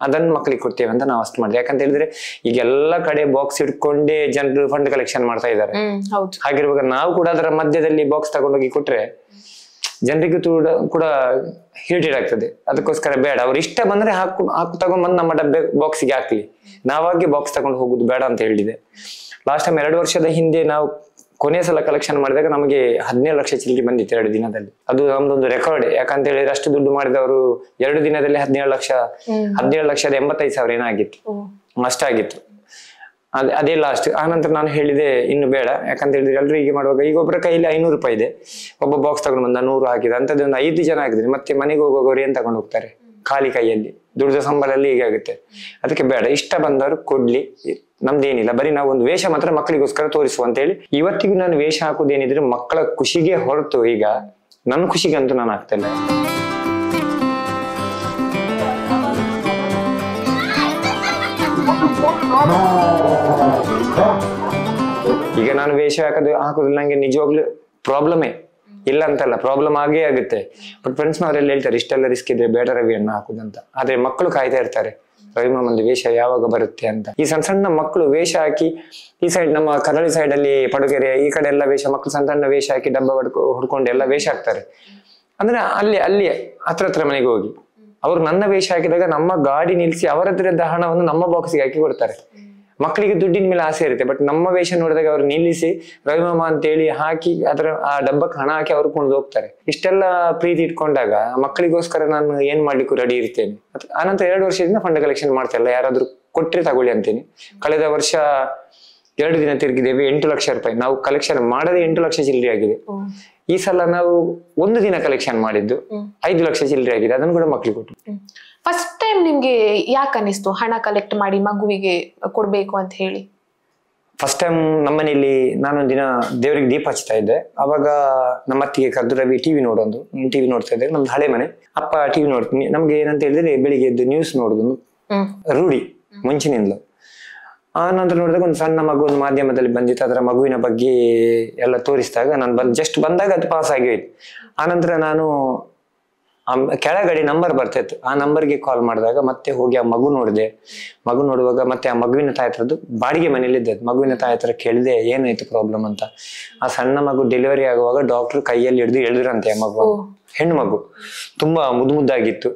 ಅದನ್ನ ಮಕ್ಳಿಗೆ ಕೊಡ್ತೇವೆ ಅಂತ ನಾವು ಅಷ್ಟು ಮಾಡಿದ್ವಿ. ಯಾಕಂತ ಹೇಳಿದ್ರೆ ಈಗ ಎಲ್ಲ ಕಡೆ ಬಾಕ್ಸ್ ಇಟ್ಕೊಂಡೇ ಜನರು ಫಂಡ್ ಕಲೆಕ್ಷನ್ ಮಾಡ್ತಾ ಇದ್ದಾರೆ. ಹಾಗಿರುವಾಗ ನಾವು ಕೂಡ ಅದರ ಮಧ್ಯದಲ್ಲಿ ಬಾಕ್ಸ್ ತಗೊಂಡೋಗಿ ಕೊಟ್ರೆ ಜನರಿಗೂ ಕೂಡ ಇರಿಟೇಟ್ ಆಗ್ತದೆ. ಅದಕ್ಕೋಸ್ಕರ ಬೇಡ, ಅವ್ರು ಇಷ್ಟ ಬಂದ್ರೆ ತಗೊಂಡ್ಬಂದು ನಮ್ಮ ಡಬ್ಬೆ ಬಾಕ್ಸಿಗೆ ಹಾಕ್ಲಿ, ನಾವಾಗಿ ಬಾಕ್ಸ್ ತಗೊಂಡು ಹೋಗುದು ಬೇಡ ಅಂತ ಹೇಳಿದೆ. ಲಾಸ್ಟ್ ಟೈಮ್ 2 ವರ್ಷದ ಹಿಂದೆ ನಾವು ಕೊನೆಯ ಸಲ ಕಲೆಕ್ಷನ್ ಮಾಡಿದಾಗ ನಮಗೆ 17 ಲಕ್ಷ ಚಿಲ್ಲರೆ ಬಂದಿತ್ತು 2 ದಿನದಲ್ಲಿ. ಅದು ನಮ್ದೊಂದು ರೆಕಾರ್ಡ್. ಯಾಕಂತ ಹೇಳಿದ್ರೆ ಅಷ್ಟು ದುಡ್ಡು ಮಾಡಿದವರು 2 ದಿನದಲ್ಲಿ 17,85,000 ಏನಾಗಿತ್ತು, ಅಷ್ಟಾಗಿತ್ತು. ಅದೇ ಲಾಸ್ಟ್. ಆನಂತರ ನಾನು ಹೇಳಿದೆ ಇನ್ನು ಬೇಡ, ಯಾಕಂತ ಹೇಳಿದ್ರೆ ಎಲ್ರು ಹೀಗೆ ಮಾಡುವಾಗ ಈಗ ಒಬ್ಬರ ಕೈಯಲ್ಲಿ 500 ರೂಪಾಯಿ ಇದೆ, ಒಬ್ಬ ಬಾಕ್ಸ್ ತಗೊಂಡು ಬಂದ 100 ಹಾಕಿದ ಅಂತದ್ದು ಒಂದು 5 ಜನ ಹಾಕಿದ್ರೆ ಮತ್ತೆ ಮನೆಗೆ ಹೋಗೋರು ಏನ್ ತಗೊಂಡು ಹೋಗ್ತಾರೆ ಖಾಲಿ ಕೈಯಲ್ಲಿ, ದುಡ್ಡು ಸಂಬಳದಲ್ಲಿ ಹೀಗೆ ಆಗುತ್ತೆ. ಅದಕ್ಕೆ ಬೇಡ, ಇಷ್ಟ ಬಂದವರು ಕೊಡ್ಲಿ, ನಮ್ದೇನಿಲ್ಲ, ಬರೀ ನಾವು ಒಂದು ವೇಷ ಮಾತ್ರ ಮಕ್ಕಳಿಗೋಸ್ಕರ ತೋರಿಸುವ ಅಂತ ಹೇಳಿ ಇವತ್ತಿಗೂ ನಾನು ವೇಷ ಹಾಕುದೇನಿದ್ರೆ ಮಕ್ಕಳ ಖುಷಿಗೆ ಹೊರತು ಈಗ ನನ್ನ ಖುಷಿಗಂತೂ ನಾನು ಆಗ್ತಾ ಇಲ್ಲ. ಈಗ ನಾನು ವೇಷ ಹಾಕೋದಿಲ್ಲ, ನಂಗೆ ನಿಜವಾಗ್ಲೂ ಪ್ರಾಬ್ಲಮೇ ಇಲ್ಲ ಅಂತಲ್ಲ, ಪ್ರಾಬ್ಲಮ್ ಆಗೇ ಆಗುತ್ತೆ. ಬಟ್ ಫ್ರೆಂಡ್ಸ್ನವರೆಲ್ಲ ಹೇಳ್ತಾರೆ ಇಷ್ಟೆಲ್ಲ ರಿಸ್ಕ್ ಇದ್ರೆ ಬೇಡ ರವಿಯನ್ನ ಹಾಕುದಂತ. ಆದ್ರೆ ಮಕ್ಕಳು ಕಾಯ್ತಾ ಇರ್ತಾರೆ ರವಿ ಮಾಮಂದು ವೇಷ ಯಾವಾಗ ಬರುತ್ತೆ ಅಂತ. ಈ ಸಣ್ಣ ಸಣ್ಣ ಮಕ್ಕಳು ವೇಷ ಹಾಕಿ ಈ ಸೈಡ್ ನಮ್ಮ ಕರಾವಳಿ ಸೈಡ್ ಅಲ್ಲಿ ಪಡುಗೆರೆ ಈ ಕಡೆ ಎಲ್ಲ ವೇಷ ಮಕ್ಕಳು ಸಣ್ಣ ಸಣ್ಣ ವೇಷ ಹಾಕಿ ಡಬ್ಬ ಹುಡ್ಕೊಂಡು ಎಲ್ಲ ವೇಷ ಹಾಕ್ತಾರೆ. ಅಂದ್ರೆ ಅಲ್ಲಿ ಹತ್ರ ಮನೆಗೆ ಹೋಗಿ ಅವ್ರು ನನ್ನ ವೇಷ ಹಾಕಿದಾಗ ನಮ್ಮ ಗಾಡಿ ನಿಲ್ಸಿ ಅವರದ್ರದ ಹಣವನ್ನು ನಮ್ಮ ಬಾಕ್ಸ್ಗೆ ಹಾಕಿ ಕೊಡ್ತಾರೆ. ಮಕ್ಕಳಿಗೆ ದುಡ್ಡಿನ ಮೇಲೆ ಆಸೆ ಇರುತ್ತೆ, ಬಟ್ ನಮ್ಮ ವೇಷ ನೋಡಿದಾಗ ಅವ್ರು ನಿಲ್ಲಿಸಿ ರವಿಮಾಮ ಅಂತೇಳಿ ಹಾಕಿ ಆ ಡಬ್ಬಕ್ಕೆ ಹಣ ಹಾಕಿ ಅವ್ರು ಕೊಂಡು ಹೋಗ್ತಾರೆ. ಇಷ್ಟೆಲ್ಲ ಪ್ರೀತಿ ಇಟ್ಕೊಂಡಾಗ ಮಕ್ಕಳಿಗೋಸ್ಕರ ನಾನು ಏನ್ ಮಾಡ್ಲಿಕ್ಕೂ ರೆಡಿ ಇರ್ತೇನೆ. ಆನಂತರ 2 ವರ್ಷದಿಂದ ಫಂಡ್ ಕಲೆಕ್ಷನ್ ಮಾಡ್ತಾ ಇಲ್ಲ, ಯಾರಾದ್ರೂ ಕೊಟ್ರೆ ತಗೊಳ್ಳಿ ಅಂತೇನೆ. ಕಳೆದ ವರ್ಷ 2 ದಿನ ತಿರುಗಿದ್ದೇವೆ, 8 ಲಕ್ಷ ರೂಪಾಯಿ ನಾವು ಕಲೆಕ್ಷನ್ ಮಾಡದೆ 8 ಲಕ್ಷ ಚಿಲ್ಲರೆ ಆಗಿದೆ. ಈ ಸಲ ನಾವು 1 ದಿನ ಕಲೆಕ್ಷನ್ ಮಾಡಿದ್ದು 5 ಲಕ್ಷ ಚಿಲ್ಲರೆ ಆಗಿದೆ, ಅದನ್ನು ಕೂಡ ಮಕ್ಳಿಗೆ ಕೊಟ್ಟು. ಫಸ್ಟ್ ಟೈಮ್ ನಿಮ್ಗೆ ಯಾಕೆ ಅನಿಸ್ತು ಹಣ ಕಲೆಕ್ಟ್ ಮಾಡಿ ಮಗುವಿಗೆ ಕೊಡ್ಬೇಕು ಅಂತ ಹೇಳಿ? ಫಸ್ಟ್ ಟೈಮ್ ನಮ್ಮನೇಲಿ ನಾನೊಂದ್ ದಿನ ದೇವರಿಗೆ ದೀಪ ಹಚ್ತಾ ಇದ್ದೆ. ಅವಾಗ ನಮ್ಮ ಅತ್ತಿಗೆ ಕರೆದು ರವಿ ಟಿವಿ ನೋಡೋದು, ಟಿವಿ ನೋಡ್ತಾ ಇದ್ದೆ. ನಮ್ದು ಹಳೆ ಮನೆ, ಅಪ್ಪ ಟಿವಿ ನೋಡ್ತೀನಿ. ನಮ್ಗೆ ಏನಂತ ಹೇಳಿದ್ರೆ ಬೆಳಿಗ್ಗೆ ಎದ್ದು ನ್ಯೂಸ್ ನೋಡುದು ರೂಢಿ ಮುಂಚಿನಿಂದಲೂ. ಆ ನಂತರ ನೋಡಿದಾಗ ಒಂದು ಸಣ್ಣ ಮಗು ಒಂದು ಮಾಧ್ಯಮದಲ್ಲಿ ಬಂದಿತ್ತು, ಅದರ ಮಗುವಿನ ಬಗ್ಗೆ ಎಲ್ಲ ತೋರಿಸಿದಾಗ ನಾನು ಜಸ್ಟ್ ಬಂದಾಗ ಅದು ಪಾಸ್ ಆಗಿ ಹೋಯ್ತು. ಆನಂತರ ನಾನು ಕೆಳಗಡೆ ನಂಬರ್ ಬರ್ತಾಯಿತ್ತು, ಆ ನಂಬರ್ಗೆ ಕಾಲ್ ಮಾಡಿದಾಗ ಮತ್ತೆ ಹೋಗಿ ಆ ಮಗು ನೋಡಿದೆ. ಮಗು ನೋಡುವಾಗ ಮತ್ತೆ ಆ ಮಗುವಿನ ತಾಯಿ ಹತ್ರದ್ದು ಬಾಡಿಗೆ ಮನೇಲಿ ಇದ್ದದ್ದು. ಮಗುವಿನ ತಾಯಿ ಹತ್ರ ಕೇಳಿದೆ ಏನಾಯ್ತು ಪ್ರಾಬ್ಲಮ್ ಅಂತ. ಆ ಸಣ್ಣ ಮಗು ಡೆಲಿವರಿ ಆಗುವಾಗ ಡಾಕ್ಟರ್ ಕೈಯಲ್ಲಿ ಹಿಡಿದು ಎಳೆದ್ರಂತೆ. ಆ ಮಗು ಹೆಣ್ಣು ಮಗು, ತುಂಬಾ ಮುದ್ದಾಗಿತ್ತು.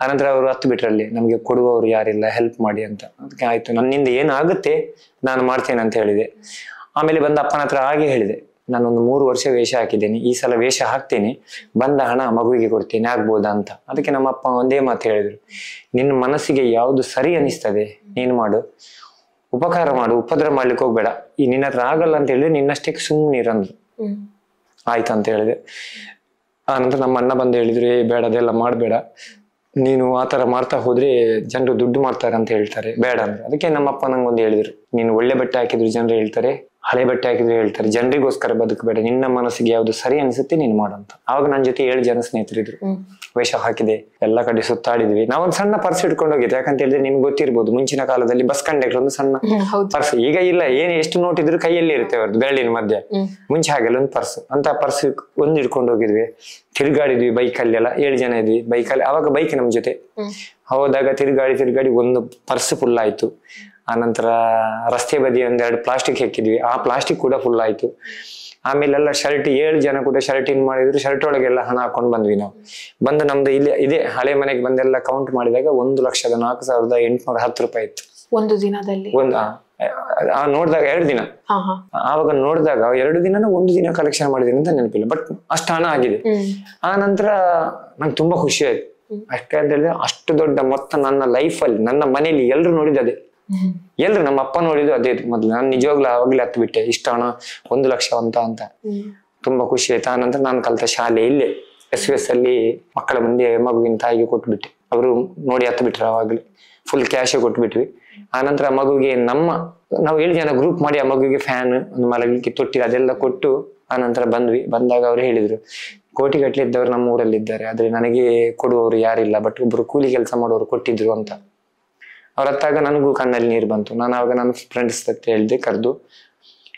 ಆನಂತರ ಅವರು ಹತ್ತು ಬಿಟ್ರಲ್ಲಿ, ನಮ್ಗೆ ಕೊಡುವವರು ಯಾರಿಲ್ಲ, ಹೆಲ್ಪ್ ಮಾಡಿ ಅಂತ. ಅದಕ್ಕೆ ಆಯ್ತು, ನನ್ನಿಂದ ಏನಾಗುತ್ತೆ ನಾನು ಮಾಡ್ತೇನೆ ಅಂತ ಹೇಳಿದೆ. ಆಮೇಲೆ ಬಂದ ಅಪ್ಪನ ಹತ್ರ ಹಾಗೆ ಹೇಳಿದೆ, ನಾನೊಂದು 3 ವರ್ಷ ವೇಷ ಹಾಕಿದ್ದೇನೆ, ಈ ಸಲ ವೇಷ ಹಾಕ್ತೇನೆ, ಬಂದ ಹಣ ಮಗುವಿಗೆ ಕೊಡ್ತೇನೆ, ಆಗ್ಬೋದಾ ಅಂತ. ಅದಕ್ಕೆ ನಮ್ಮ ಅಪ್ಪ ಒಂದೇ ಮಾತು ಹೇಳಿದ್ರು, ನಿನ್ನ ಮನಸ್ಸಿಗೆ ಯಾವುದು ಸರಿ ಅನಿಸ್ತದೆ ನೀನು ಮಾಡು, ಉಪಕಾರ ಮಾಡು, ಉಪದ್ರ ಮಾಡ್ಲಿಕ್ಕೆ ಹೋಗ್ಬೇಡ. ಈ ನಿನ್ನ ಹತ್ರ ಆಗಲ್ಲ ಅಂತ ಹೇಳಿದ್ರೆ ನಿನ್ನಷ್ಟಕ್ಕೆ ಸುಮ್ಮನೆ ಇರಂದ್ರು. ಆಯ್ತಂತ ಹೇಳಿದೆ. ಆನಂತರ ನಮ್ಮ ಅಣ್ಣ ಬಂದು ಹೇಳಿದ್ರು, ಬೇಡ ಅದೆಲ್ಲ ಮಾಡಬೇಡ, ನೀನು ಆತರ ಮಾಡ್ತಾ ಹೋದ್ರೆ ಜನರು ದುಡ್ಡು ಮಾಡ್ತಾರೆ ಅಂತ ಹೇಳ್ತಾರೆ, ಬೇಡ ಅಂದ್ರೆ. ಅದಕ್ಕೆ ನಮ್ಮಪ್ಪ ನಂಗೊಂದು ಹೇಳಿದ್ರು, ನೀನು ಒಳ್ಳೆ ಬಟ್ಟೆ ಹಾಕಿದ್ರು ಜನರು ಹೇಳ್ತಾರೆ, ಹಳೆ ಬಟ್ಟೆ ಹಾಕಿದ್ರೆ ಹೇಳ್ತಾರೆ, ಜನರಿಗೋಸ್ಕರ ಬದುಕಬೇಡ, ನಿನ್ನ ಮನಸ್ಸಿಗೆ ಯಾವ್ದು ಸರಿ ಅನ್ಸುತ್ತೆ ನೀನು ಮಾಡಂತ. ಆವಾಗ ನನ್ನ ಜೊತೆ 7 ಜನ ಸ್ನೇಹಿತರಿದ್ರು. ವೇಷ ಹಾಕಿದೆ, ಎಲ್ಲ ಕಡೆ ಸುತ್ತಾಡಿದ್ವಿ. ನಾವೊಂದು ಸಣ್ಣ ಪರ್ಸ್ ಇಟ್ಕೊಂಡು ಹೋಗಿದ್ದೆ. ಯಾಕಂತ ಹೇಳಿದ್ರೆ ನಿಮ್ಗೆ ಗೊತ್ತಿರ್ಬೋದು, ಮುಂಚಿನ ಕಾಲದಲ್ಲಿ ಬಸ್ ಕಂಡಕ್ಟರ್ ಒಂದು ಸಣ್ಣ ಪರ್ಸ್, ಈಗ ಇಲ್ಲ, ಏನ್ ಎಷ್ಟು ನೋಟ್ ಇದ್ರು ಕೈಯಲ್ಲಿ ಇರುತ್ತೆ ಅವ್ರದ್ದು ಬೆರಳಿನ ಮಧ್ಯೆ. ಮುಂಚೆ ಹಾಗೆಲ್ಲ ಒಂದು ಪರ್ಸ್, ಅಂತ ಪರ್ಸ್ ಒಂದು ಇಟ್ಕೊಂಡು ಹೋಗಿದ್ವಿ. ತಿರುಗಾಡಿದ್ವಿ ಬೈಕಲ್ಲಿ ಎಲ್ಲ, 7 ಜನ ಇದ್ವಿ ಬೈಕಲ್ಲಿ. ಅವಾಗ ಬೈಕ್ ನಮ್ ಜೊತೆ ಹೋದಾಗ ತಿರುಗಾಡಿ ಒಂದು ಪರ್ಸ್ ಫುಲ್ ಆಯ್ತು. ಆನಂತರ ರಸ್ತೆ ಬದಿ 1-2 ಪ್ಲಾಸ್ಟಿಕ್ ಹಾಕಿದ್ವಿ, ಆ ಪ್ಲಾಸ್ಟಿಕ್ ಕೂಡ ಫುಲ್ ಆಯ್ತು. ಆಮೇಲೆಲ್ಲ ಶರ್ಟ್, 7 ಜನ ಕೂಡ ಶರ್ಟ್ ಇನ್ ಮಾಡಿದ್ರು, ಶರ್ಟ್ ಒಳಗೆಲ್ಲ ಹಣ ಹಾಕೊಂಡು ಬಂದ್ವಿ ನಾವು. ಬಂದು ನಮ್ದು ಇಲ್ಲಿ ಇದೇ ಹಳೆ ಮನೆಗೆ ಬಂದೆಲ್ಲ ಕೌಂಟ್ ಮಾಡಿದಾಗ 1,04,810 ರೂಪಾಯಿ ಇತ್ತು ಒಂದು ದಿನದಲ್ಲಿ. ನೋಡಿದಾಗ 2 ದಿನ, ಆವಾಗ ನೋಡಿದಾಗ 2 ದಿನ 1 ದಿನ ಕಲೆಕ್ಷನ್ ಮಾಡಿದೀನಿ ಅಂತ ನೆನಪಿಲ್ಲ, ಬಟ್ ಅಷ್ಟು ಹಣ ಆಗಿದೆ. ಆ ನಂತರ ನಂಗೆ ತುಂಬಾ ಖುಷಿ ಆಯ್ತು. ಅಷ್ಟೇ ಅಂತ ಹೇಳಿದ್ರೆ ಅಷ್ಟು ದೊಡ್ಡ ಮೊತ್ತ ನನ್ನ ಲೈಫಲ್ಲಿ, ನನ್ನ ಮನೇಲಿ ಎಲ್ರು ನೋಡಿದ್ದು, ಎಲ್ರು ನಮ್ಮ ಅಪ್ಪ ನೋಡಿದ್ದು ಅದೇ ಮೊದ್ಲು. ನಾನು ನಿಜವಾಗ್ಲೂ ಆವಾಗ್ಲೇ ಹತ್ತು ಬಿಟ್ಟೆ, ಇಷ್ಟ ಹಣ 1 ಲಕ್ಷ ಅಂತ ತುಂಬಾ ಖುಷಿ ಆಯ್ತು. ಆ ನಂತರ ನಾನು ಕಲಿತ ಶಾಲೆ ಇಲ್ಲೇ SVS ಅಲ್ಲಿ ಮಕ್ಕಳ ಮುಂದೆ ಮಗುವಿನ ತಾಯಿಗೆ ಕೊಟ್ಬಿಟ್ಟೆ. ಅವರು ನೋಡಿ ಹತ್ತು ಬಿಟ್ರು, ಆವಾಗ್ಲೇ ಫುಲ್ ಕ್ಯಾಶ್ ಕೊಟ್ಬಿಟ್ವಿ. ಆನಂತರ ಮಗುವಿಗೆ ನಾವು 7 ಜನ ಗ್ರೂಪ್ ಮಾಡಿ ಆ ಮಗುವಿಗೆ ಫ್ಯಾನ್, ಒಂದು ಮಲಗಲಿಕ್ಕೆ ತೊಟ್ಟಿ ಅದೆಲ್ಲ ಕೊಟ್ಟು ಆನಂತರ ಬಂದಾಗ ಅವ್ರು ಹೇಳಿದ್ರು, ಕೋಟಿಗಟ್ಟಲೆ ಇದ್ದವ್ರು ನಮ್ಮ ಊರಲ್ಲಿ ಇದ್ದಾರೆ, ಆದ್ರೆ ನನಗೆ ಕೊಡುವವರು ಯಾರಿಲ್ಲ, ಬಟ್ ಒಬ್ರು ಕೂಲಿ ಕೆಲಸ ಮಾಡೋರು ಕೊಟ್ಟಿದ್ರು ಅಂತ. ಅವ್ರ ಹತ್ತಾಗ ನನಗೂ ಕಣ್ಣಲ್ಲಿ ನೀರು ಬಂತು. ನಾನು ಆವಾಗ ನನ್ನ ಫ್ರೆಂಡ್ಸ್ ಹತ್ರ ಹೇಳಿದೆ, ಕರೆದು,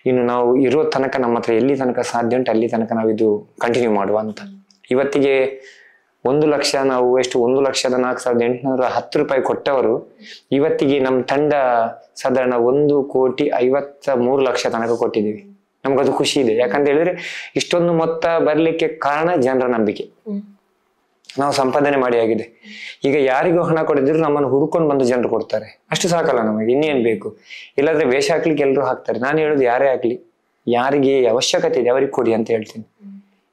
ಇನ್ನು ನಾವು ಇರೋ ತನಕ ನಮ್ಮ ಹತ್ರ ಎಲ್ಲಿ ತನಕ ಸಾಧ್ಯ ಉಂಟು ಅಲ್ಲಿ ತನಕ ನಾವು ಇದು ಕಂಟಿನ್ಯೂ ಮಾಡುವ ಅಂತ. ಇವತ್ತಿಗೆ 1,00,000 ನಾವು ಎಷ್ಟು 1,04,810 ಕೊಟ್ಟವರು ಇವತ್ತಿಗೆ ನಮ್ಮ ತಂಡ ಸಾಧಾರಣ 1,53,00,000 ತನಕ ಕೊಟ್ಟಿದ್ದೀವಿ. ನಮ್ಗದು ಖುಷಿ ಇದೆ. ಯಾಕಂತ ಹೇಳಿದ್ರೆ ಇಷ್ಟೊಂದು ಮೊತ್ತ ಬರ್ಲಿಕ್ಕೆ ಕಾರಣ ಜನರ ನಂಬಿಕೆ. ನಾವು ಸಂಪಾದನೆ ಮಾಡಿ ಆಗಿದೆ. ಈಗ ಯಾರಿಗೂ ಹಣ ಕೊಡಿದ್ರು ನಮ್ಮನ್ನು ಹುಡ್ಕೊಂಡು ಬಂದು ಜನರು ಕೊಡ್ತಾರೆ. ಅಷ್ಟು ಸಾಕಲ್ಲ ನಮಗೆ, ಇನ್ನೇನ್ ಬೇಕು? ಇಲ್ಲಾಂದ್ರೆ ವೇಷ ಹಾಕ್ಲಿಕ್ಕೆ ಎಲ್ರು ಹಾಕ್ತಾರೆ. ನಾನು ಹೇಳುದು ಯಾರೇ ಆಗ್ಲಿ, ಯಾರಿಗೆ ಅವಶ್ಯಕತೆ ಇದೆ ಅವ್ರಿಗೆ ಕೊಡಿ ಅಂತ ಹೇಳ್ತೀನಿ.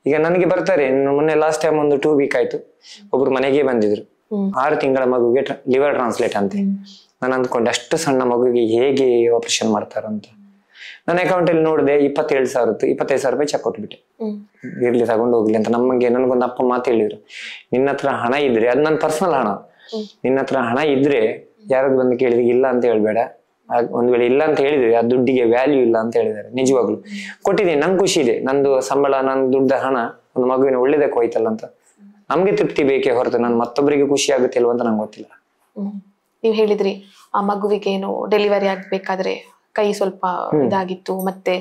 ಈಗ ನನಗೆ ಬರ್ತಾರೆ, ಮೊನ್ನೆ ಲಾಸ್ಟ್ ಟೈಮ್ ಒಂದು 2 ವೀಕ್ ಆಯ್ತು, ಒಬ್ರು ಮನೆಗೆ ಬಂದಿದ್ರು. 6 ತಿಂಗಳ ಮಗುಗೆ ಲಿವರ್ ಟ್ರಾನ್ಸ್ಲೇಟ್ ಅಂತೆ. ನಾನು ಅಂದ್ಕೊಂಡೆ ಅಷ್ಟು ಸಣ್ಣ ಮಗುಗೆ ಹೇಗೆ ಆಪರೇಷನ್ ಮಾಡ್ತಾರಂತ. ನನ್ನ ಅಕೌಂಟ್ ಅಲ್ಲಿ ನೋಡಿದೆ 25,000 ರೂಪಾಯಿ ಚೆಕ್ ಕೊಟ್ಬಿಟ್ಟೆ. ಇರ್ಲಿ ತಗೊಂಡು ಹೋಗ್ಲಿ ಅಂತ. ನನ್ಗೊಂದು ಅಪ್ಪ ಮಾತು ಹೇಳಿದ್ರು, ನಿನ್ನ ಹತ್ರ ಹಣ ಇದ್ರೆ, ಅದು ನನ್ನ ಪರ್ಸನಲ್ ಹಣ, ನಿನ್ನ ಹತ್ರ ಹಣ ಇದ್ರೆ ಯಾರಾದ್ರು ಬಂದು ಕೇಳಿದ್ರೆ ಇಲ್ಲ ಅಂತ ಹೇಳ್ಬೇಡ. ಒಂದ್ ವೇಳೆ ಇಲ್ಲ ಅಂತ ಹೇಳಿದ್ರೆ ಆ ದುಡ್ಡಿಗೆ ವ್ಯಾಲ್ಯೂ ಇಲ್ಲ ಅಂತ ಹೇಳಿದ್ದಾರೆ. ನಿಜವಾಗ್ಲು ಕೊಟ್ಟಿದ್ದೀನಿ, ನಂಗೆ ಖುಷಿ ಇದೆ. ನಂದು ಸಂಬಳ, ನನ್ ದುಡ್ಡ ಹಣ ಒಂದು ಮಗುವಿನ ಒಳ್ಳೇದಕ್ಕೆ ಹೋಯ್ತಲ್ಲ ಅಂತ ನಮ್ಗೆ ತೃಪ್ತಿ ಬೇಕೇ ಹೊರತು ನಾನು ಮತ್ತೊಬ್ಬರಿಗೆ ಖುಷಿ ಆಗುತ್ತೆ ಇಲ್ವ ಅಂತ ನಂಗೆ ಗೊತ್ತಿಲ್ಲ. ನೀವ್ ಹೇಳಿದ್ರಿ ಆ ಮಗುವಿಗೆ ಏನು ಡೆಲಿವರಿ ಆಗ್ಬೇಕಾದ್ರೆ ಕೈ ಸ್ವಲ್ಪ ಇದಾಗಿತ್ತು, ಮತ್ತೆ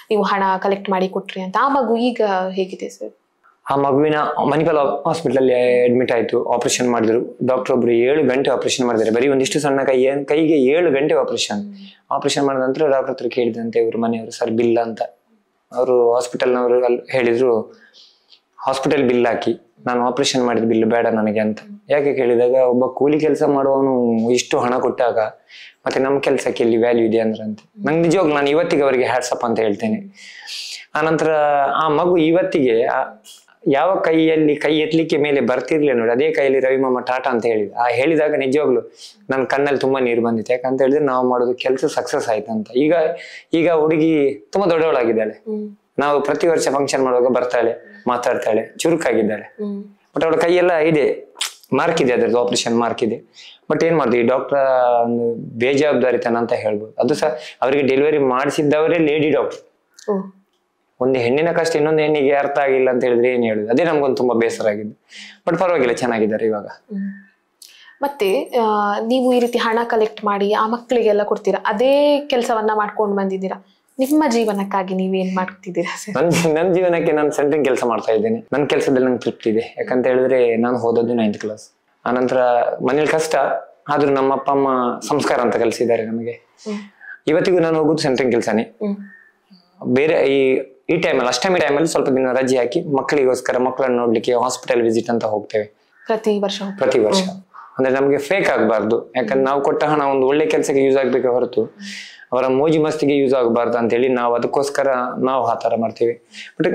ನೀವು ಹಣ ಕಲೆಕ್ಟ್ ಮಾಡಿ ಕೊಟ್ರಿ ಅಂತ. ಆ ಮಗು ಈಗ ಹೇಗಿದೆ ಸರ್? ಆ ಮಗುವಿನ ಮಣಿಪಾಲ್ ಹಾಸ್ಪಿಟಲ್ ಅಲ್ಲಿ ಅಡ್ಮಿಟ್ ಆಯ್ತು. ಆಪರೇಷನ್ ಮಾಡಿದ್ರು. ಡಾಕ್ಟರ್ ಒಬ್ರು 7 ಗಂಟೆ ಆಪರೇಷನ್ ಮಾಡಿದ್ದಾರೆ. ಬರೀ ಒಂದಿಷ್ಟು ಸಣ್ಣ ಕೈಗೆ 7 ಗಂಟೆ ಆಪರೇಷನ್ ಮಾಡಿದ ನಂತರ ಡಾಕ್ಟರ್ ಹತ್ರ ಕೇಳಿದಂತೆ ಇವ್ರ ಮನೆಯವರು, ಸರ್ ಬಿಲ್ ಅಂತ. ಅವರು ಹಾಸ್ಪಿಟಲ್ನವರು ಹೇಳಿದ್ರು, ಹಾಸ್ಪಿಟಲ್ ಬಿಲ್ ಹಾಕಿ, ನಾನು ಆಪರೇಷನ್ ಮಾಡಿದ ಬಿಲ್ ಬೇಡ ನನಗೆ ಅಂತ. ಯಾಕೆ ಕೇಳಿದಾಗ, ಒಬ್ಬ ಕೂಲಿ ಕೆಲಸ ಮಾಡುವವನು ಇಷ್ಟು ಹಣ ಕೊಟ್ಟಾಗ ಮತ್ತೆ ನಮ್ಮ ಕೆಲಸಕ್ಕೆ ಎಲ್ಲಿ ವ್ಯಾಲ್ಯೂ ಇದೆ ಅಂದ್ರಂತೆ. ನಂಗೆ ನಿಜವಾಗ್ಲು ನಾನು ಇವತ್ತಿಗೆ ಅವರಿಗೆ ಹ್ಯಾಟ್ಸಪ್ ಅಂತ ಹೇಳ್ತೇನೆ. ಆನಂತರ ಆ ಮಗು ಇವತ್ತಿಗೆ ಯಾವ ಕೈಯಲ್ಲಿ ಕೈ ಎತ್ತಲಿಕ್ಕೆ ಮೇಲೆ ಬರ್ತಿರ್ಲಿಲ್ಲ ನೋಡಿ, ಅದೇ ಕೈಯಲ್ಲಿ ರವಿಮಾಮ ಟಾಟಾ ಅಂತ ಹೇಳಿದ. ಹೇಳಿದಾಗ ನಿಜವಾಗ್ಲು ನನ್ನ ಕಣ್ಣಲ್ಲಿ ತುಂಬಾ ನೀರು ಬಂದಿತ್ತು. ಯಾಕಂತ ಹೇಳಿದ್ರೆ ನಾವು ಮಾಡೋದು ಕೆಲಸ ಸಕ್ಸಸ್ ಆಯ್ತಂತ. ಈಗ ಹುಡುಗಿ ತುಂಬಾ ದೊಡ್ಡವಳಾಗಿದ್ದಾಳೆ. ನಾವು ಪ್ರತಿ ವರ್ಷ ಫಂಕ್ಷನ್ ಮಾಡುವಾಗ ಬರ್ತಾಳೆ, ಮಾತಾಡ್ತಾಳೆ, ಚುರುಕಾಗಿದ್ದಾಳೆ. ಬಟ್ ಅವಳ ಕೈಯೆಲ್ಲ ಇದೆ, ಮಾರ್ಕ್ ಇದೆ, ಅದ್ರದ್ದು ಆಪರೇಷನ್ ಮಾರ್ಕ್ ಇದೆ. ಬಟ್ ಏನ್ ಮಾಡ್ತೀವಿ, ಡಾಕ್ಟರ್ ಒಂದು ಬೇಜವಾಬ್ದಾರಿತನ ಅಂತ ಹೇಳ್ಬೋದು. ಅದು ಸಹ ಅವರಿಗೆ ಡೆಲಿವರಿ ಮಾಡಿಸಿದ್ದವರೇ ಲೇಡಿ ಡಾಕ್ಟರ್. ಒಂದು ಹೆಣ್ಣಿನ ಕಷ್ಟ ಇನ್ನೊಂದು ಹೆಣ್ಣಿಗೆ ಅರ್ಥ ಆಗಿಲ್ಲ ಅಂತ ಹೇಳಿದ್ರೆ ಏನ್ ಹೇಳುದು? ಅದೇ ನಮ್ಗೊಂದು ತುಂಬಾ ಬೇಸರ ಆಗಿದ್ದು. ಬಟ್ ಪರವಾಗಿಲ್ಲ, ಚೆನ್ನಾಗಿದ್ದಾರೆ ಇವಾಗ. ಮತ್ತೆ ನೀವು ಈ ರೀತಿ ಹಣ ಕಲೆಕ್ಟ್ ಮಾಡಿ ಆ ಮಕ್ಕಳಿಗೆಲ್ಲ ಕೊಡ್ತೀರಾ, ಅದೇ ಕೆಲಸವನ್ನ ಮಾಡ್ಕೊಂಡು ಬಂದಿದ್ದೀರಾ. ನಿಮ್ಮ ಜೀವನಕ್ಕಾಗಿ ನೀವೇನ್ ಮಾಡ್ತಿದ್ದೀರಾ ಸರ್? ನನ್ನ ಜೀವನಕ್ಕೆ ನಾನು ಸೆಂಟ್ರಿಂಗ್ ಕೆಲಸ ಮಾಡ್ತಾ ಇದ್ದೇನೆ. ನನ್ನ ಕೆಲಸದಲ್ಲಿ ನಂಗೆ ತೃಪ್ತಿ ಇದೆ. ಯಾಕಂತ ಹೇಳಿದ್ರೆ ನಾನು ಓದೋದು 9th ಕ್ಲಾಸ್. ಆನಂತರ ಮನೇಲಿ ಕಷ್ಟ ಆದ್ರೂ ನಮ್ಮ ಅಪ್ಪ ಅಮ್ಮ ಸಂಸ್ಕಾರ ಅಂತ ಕಲಿಸಿದ್ದಾರೆ ನಮಗೆ. ಇವತ್ತಿಗೂ ನಾನು ಹೋಗುದು ಸೆಂಟ್ರಿಂಗ್ ಕೆಲಸನೇ. ಬೇರೆ ಈ ಟೈಮಲ್ಲಿ ಅಷ್ಟಮಿ ಟೈಮಲ್ಲಿ ಸ್ವಲ್ಪ ದಿನ ರಜೆ ಹಾಕಿ ಮಕ್ಕಳಿಗೋಸ್ಕರ ಮಕ್ಕಳನ್ನು ನೋಡ್ಲಿಕ್ಕೆ ಹಾಸ್ಪಿಟಲ್ ವಿಸಿಟ್ ಅಂತ ಹೋಗ್ತೇವೆ ಪ್ರತಿ ವರ್ಷ. ಅಂದ್ರೆ ನಮ್ಗೆ ಫೇಕ್ ಆಗ್ಬಾರ್ದು. ಯಾಕಂದ್ರೆ ನಾವು ಕೊಟ್ಟ ಹಣ ಒಂದು ಒಳ್ಳೆ ಕೆಲಸಕ್ಕೆ ಯೂಸ್ ಆಗ್ಬೇಕೆ ಹೊರತು ಅವರ ಮೋಜಿ ಮಸ್ತಿಗೆ ಯೂಸ್ ಆಗಬಾರ್ದು ಅಂತ ಹೇಳಿ ನಾವು ಅದಕ್ಕೋಸ್ಕರ ನಾವು ಆ ತರ ಮಾಡ್ತೀವಿ. ಬಟ್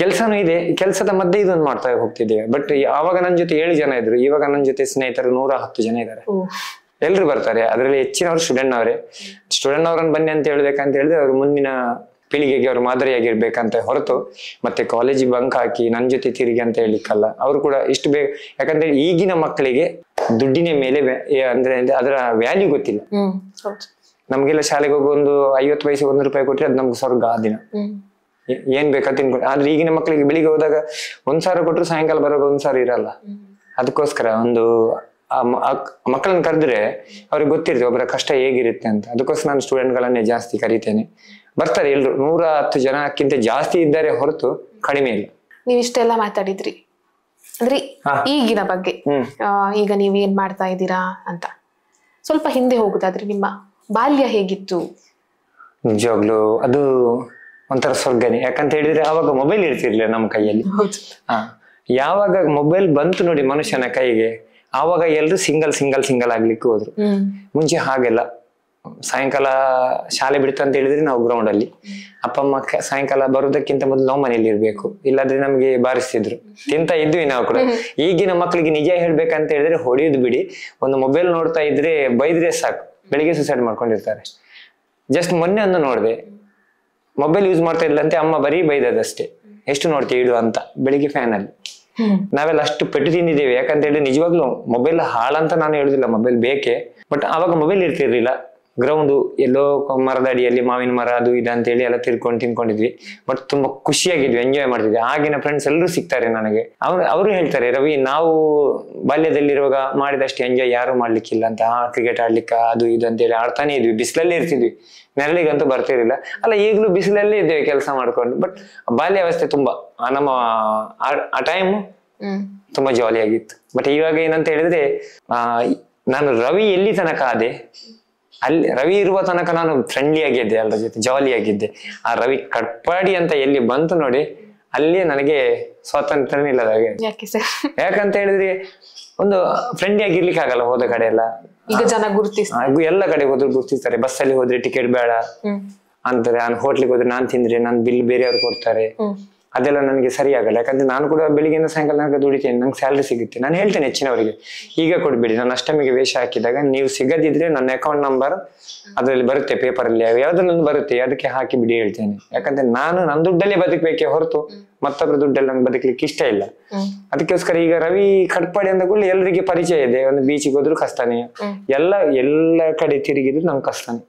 ಕೆಲ್ಸನೂ ಇದೆ, ಕೆಲಸದ ಮಧ್ಯೆ ಇದೊಂದು ಮಾಡ್ತಾ ಹೋಗ್ತಿದ್ದೇವೆ. ಬಟ್ ಆವಾಗ ನನ್ನ ಜೊತೆ 7 ಜನ ಇದ್ರು, ಇವಾಗ ನನ್ನ ಜೊತೆ ಸ್ನೇಹಿತರು 110 ಜನ ಇದ್ದಾರೆ. ಎಲ್ರು ಬರ್ತಾರೆ. ಅದರಲ್ಲಿ ಹೆಚ್ಚಿನವರು ಸ್ಟೂಡೆಂಟ್ ಅವರನ್ನು ಬನ್ನಿ ಅಂತ ಹೇಳ್ಬೇಕಂತ ಹೇಳಿದ್ರೆ ಅವ್ರು ಮುಂದಿನ ಪೀಳಿಗೆಗೆ ಅವ್ರು ಮಾದರಿಯಾಗಿರ್ಬೇಕಂತ ಹೊರತು ಮತ್ತೆ ಕಾಲೇಜಿಗೆ ಬಂಕ್ ಹಾಕಿ ನನ್ನ ಜೊತೆ ತಿರುಗಿ ಅಂತ ಹೇಳಿಕ್ಕಲ್ಲ. ಅವ್ರು ಕೂಡ ಇಷ್ಟು ಬೇಗ, ಯಾಕಂದ್ರೆ ಈಗಿನ ಮಕ್ಕಳಿಗೆ ದುಡ್ಡಿನ ಮೇಲೆ ಅಂದ್ರೆ ಅದರ ವ್ಯಾಲ್ಯೂ ಗೊತ್ತಿಲ್ಲ. ನಮ್ಗೆಲ್ಲ ಶಾಲೆಗೆ ಹೋಗೋ ಒಂದು 50 ಪೈಸೆ 1 ರೂಪಾಯಿ ಕೊಟ್ರೆ ಅದು ನಮ್ಗೆ ಸ್ವರ್ಗ ಆ ದಿನ. ಏನ್ ಬೇಕಾ ತಿನ್ಕೊಂಡು. ಆದ್ರೆ ಈಗಿನ ಮಕ್ಕಳಿಗೆ ಬೆಳಿಗ್ಗೆ ಹೋದಾಗ 1,000 ಕೊಟ್ಟರು ಸಾಯಂಕಾಲ ಬರೋದು 1,000 ಇರಲ್ಲ. ಅದಕ್ಕೋಸ್ಕರ ಒಂದು ಮಕ್ಕಳನ್ನ ಕರೆದ್ರೆ ಅವ್ರಿಗೆ ಗೊತ್ತಿರುತ್ತೆ ಒಬ್ಬರ ಕಷ್ಟ ಹೇಗಿರುತ್ತೆ ಅಂತ. ಅದಕ್ಕೋಸ್ಕರ ನಾನು ಸ್ಟೂಡೆಂಟ್ಗಳನ್ನೇ ಜಾಸ್ತಿ ಕರಿತೇನೆ. ಬರ್ತಾರೆ ಎಲ್ರು. 110 ಜನಕ್ಕಿಂತ ಜಾಸ್ತಿ ಇದ್ದಾರೆ ಹೊರತು ಕಡಿಮೆ ಇಲ್ಲ. ನೀವ್ ಇಷ್ಟೆಲ್ಲ ಮಾತಾಡಿದ್ರಿ ಅಂದ್ರೆ ಈಗಿನ ಬಗ್ಗೆ, ಈಗ ನೀವ್ ಏನ್ ಮಾಡ್ತಾ ಇದ್ದೀರಾ ಅಂತ. ಸ್ವಲ್ಪ ಹಿಂದೆ ಹೋಗುದಾದ್ರೆ ನಿಮ್ಮ ಬಾಲ್ಯ ಹೇಗಿತ್ತು? ನಿಜವಾಗ್ಲು ಅದು ಒಂಥರ ಸ್ವರ್ಗನೆ. ಯಾಕಂತ ಹೇಳಿದ್ರೆ ಆವಾಗ ಮೊಬೈಲ್ ಇರ್ತಿರ್ಲಿಲ್ಲ ನಮ್ಮ ಕೈಯಲ್ಲಿ. ಯಾವಾಗ ಮೊಬೈಲ್ ಬಂತು ನೋಡಿ ಮನುಷ್ಯನ ಕೈಗೆ, ಆವಾಗ ಎಲ್ರು ಸಿಂಗಲ್ ಆಗ್ಲಿಕ್ಕೆ ಹೋದ್ರು. ಮುಂಚೆ ಹಾಗೆಲ್ಲ ಸಾಯಂಕಾಲ ಶಾಲೆ ಬಿಡ್ತು ಅಂತ ಹೇಳಿದ್ರೆ ನಾವು ಗ್ರೌಂಡ್ ಅಲ್ಲಿ, ಅಪ್ಪ ಅಮ್ಮ ಸಾಯಂಕಾಲ ಬರೋದಕ್ಕಿಂತ ಮೊದಲು ನಾವು ಮನೇಲಿ ಇರ್ಬೇಕು, ಇಲ್ಲಾದ್ರೆ ನಮ್ಗೆ ಬಾರಿಸ್ತಿದ್ರು. ತಿಂತ ಇದ್ವಿ ನಾವು ಕೂಡ. ಈಗಿನ ಮಕ್ಳಿಗೆ ನಿಜ ಹೇಳ್ಬೇಕಂತ ಹೇಳಿದ್ರೆ ಹೊಡೆಯೋದು ಬಿಡಿ, ಒಂದು ಮೊಬೈಲ್ ನೋಡ್ತಾ ಇದ್ರೆ ಬೈದ್ರೆ ಸಾಕು, ಬೆಳಿಗ್ಗೆ ಸುಸೈಡ್ ಮಾಡ್ಕೊಂಡಿರ್ತಾರೆ. ಜಸ್ಟ್ ಮೊನ್ನೆ ಒಂದು ನೋಡಿದೆ, ಮೊಬೈಲ್ ಯೂಸ್ ಮಾಡ್ತಾ ಇಲ್ಲಂತೆ, ಅಮ್ಮ ಬರೀ ಬೈದದಷ್ಟೇ, ಎಷ್ಟು ನೋಡ್ತೀವಿ ಇಡು ಅಂತ, ಬೆಳಿಗ್ಗೆ ಫ್ಯಾನ್ ಅಲ್ಲಿ. ನಾವೆಲ್ಲ ಅಷ್ಟು ಪೆಟ್ಟು ತಿಂದಿದ್ದೇವೆ. ಯಾಕಂತ ಹೇಳಿ ನಿಜವಾಗ್ಲೂ ಮೊಬೈಲ್ ಹಾಳಂತ ನಾನು ಹೇಳುದಿಲ್ಲ, ಮೊಬೈಲ್ ಬೇಕೇ. ಬಟ್ ಆವಾಗ ಮೊಬೈಲ್ ಇರ್ತಿರ್ಲಿಲ್ಲ. ಗ್ರೌಂಡು ಎಲ್ಲೋ ಮರದ ಅಡಿಯಲ್ಲಿ ಮಾವಿನ ಮರ ಅದು ಇದು ಅಂತ ಹೇಳಿ ಎಲ್ಲ ತಿನ್ಕೊಂಡಿದ್ವಿ. ಬಟ್ ತುಂಬಾ ಖುಷಿಯಾಗಿದ್ವಿ, ಎಂಜಾಯ್ ಮಾಡ್ತಿದ್ವಿ. ಆಗಿನ ಫ್ರೆಂಡ್ಸ್ ಎಲ್ಲರೂ ಸಿಗ್ತಾರೆ ನನಗೆ. ಅವರು ಹೇಳ್ತಾರೆ, ರವಿ ನಾವು ಬಾಲ್ಯದಲ್ಲಿರುವಾಗ ಮಾಡಿದಷ್ಟು ಎಂಜಾಯ್ ಯಾರು ಮಾಡ್ಲಿಕ್ಕಿಲ್ಲ ಅಂತ. ಕ್ರಿಕೆಟ್ ಆಡ್ಲಿಕ್ಕೆ ಅದು ಇದು ಅಂತ ಹೇಳಿ ಆಡ್ತಾನೆ ಇದ್ವಿ, ಬಿಸಿಲಲ್ಲಿ ಇರ್ತಿದ್ವಿ, ನೆರಳಿಗಂತೂ ಬರ್ತಿರ್ಲಿಲ್ಲ ಅಲ್ಲ. ಈಗಲೂ ಬಿಸಿಲಲ್ಲೇ ಇದ್ದೇವೆ ಕೆಲಸ ಮಾಡ್ಕೊಂಡು. ಬಟ್ ಬಾಲ್ಯಾವಸ್ಥೆ ತುಂಬಾ ನಮ್ಮ ಆ ಟೈಮ್ ತುಂಬಾ ಜಾಲಿ ಆಗಿತ್ತು. ಬಟ್ ಇವಾಗ ಏನಂತ ಹೇಳಿದ್ರೆ ನಾನು ರವಿ ಎಲ್ಲಿ ತನಕ ಆದೆ, ಅಲ್ಲಿ ರವಿ ಇರುವ ತನಕ ನಾನು ಫ್ರೆಂಡ್ಲಿ ಆಗಿದ್ದೆ, ಎಲ್ಲರ ಜೊತೆ ಜಾಲಿ ಆಗಿದ್ದೆ. ಆ ರವಿ ಕಟ್ಪಾಡಿ ಅಂತ ಎಲ್ಲಿ ಬಂತು ನೋಡಿ, ಅಲ್ಲಿ ನನಗೆ ಸ್ವಾತಂತ್ರ್ಯನೇ ಇಲ್ಲದ ಹಾಗೆ. ಯಾಕಂತ ಹೇಳಿದ್ರೆ ಒಂದು ಫ್ರೆಂಡ್ಲಿ ಆಗಿರ್ಲಿಕ್ಕೆ ಆಗಲ್ಲ ಹೋದ ಕಡೆ ಎಲ್ಲ. ಈಗ ಜನ ಗುರುತಿಸ್ತಾರೆ, ಎಲ್ಲ ಕಡೆ ಹೋದ್ರು ಗುರುತಿಸ್ತಾರೆ. ಬಸ್ಸಲ್ಲಿ ಹೋದ್ರೆ ಟಿಕೆಟ್ ಬೇಡ ಅಂತಾರೆ, ನಾನು ಹೋಟ್ಲಿಗೆ ಹೋದ್ರೆ ನಾನ್ ತಿಂದ್ರೆ ನನ್ ಬಿಲ್ ಬೇರೆಯವ್ರು ಕೊಡ್ತಾರೆ. ಅದೆಲ್ಲ ನನಗೆ ಸರಿ ಆಗಲ್ಲ. ಯಾಕಂದ್ರೆ ನಾನು ಕೂಡ ಬೆಳಿಗ್ಗೆಯಿಂದ ಸಾಯಂಕಾಲ ತನಕ ದುಡಿತೇನೆ, ನಂಗೆ ಸ್ಯಾಲ್ರಿ ಸಿಗುತ್ತೆ. ನಾನು ಹೇಳ್ತೇನೆ ಹೆಚ್ಚಿನವರಿಗೆ, ಈಗ ಕೊಡ್ಬೇಡಿ. ನಾನು ಅಷ್ಟಮಿಗೆ ವೇಷ ಹಾಕಿದಾಗ ನೀವು ಸಿಗದಿದ್ರೆ ನನ್ನ ಅಕೌಂಟ್ ನಂಬರ್ ಅದ್ರಲ್ಲಿ ಬರುತ್ತೆ, ಪೇಪರ್ ಅಲ್ಲಿ ಯಾವ್ದ್ರಲ್ಲೊಂದು ಬರುತ್ತೆ, ಅದಕ್ಕೆ ಹಾಕಿ ಬಿಡಿ ಹೇಳ್ತೇನೆ. ಯಾಕಂದ್ರೆ ನಾನು ನನ್ನ ದುಡ್ಡಲ್ಲೇ ಬದುಕಬೇಕೆ ಹೊರತು ಮತ್ತೊಬ್ಬರ ದುಡ್ಡಲ್ಲಿ ನಂಗೆ ಬದುಕಲಿಕ್ಕೆ ಇಷ್ಟ ಇಲ್ಲ. ಅದಕ್ಕೋಸ್ಕರ ಈಗ ರವಿ ಕಟ್ಪಾಡಿ ಅಂದ ಕೂಡ ಎಲ್ಲರಿಗೆ ಪರಿಚಯ ಇದೆ. ಒಂದು ಬೀಚಿಗೆ ಹೋದ್ರು ಕಷ್ಟನೇ, ಎಲ್ಲ ಕಡೆ ತಿರುಗಿದ್ರು ನಮ್ಗೆ ಕಷ್ಟನೇ.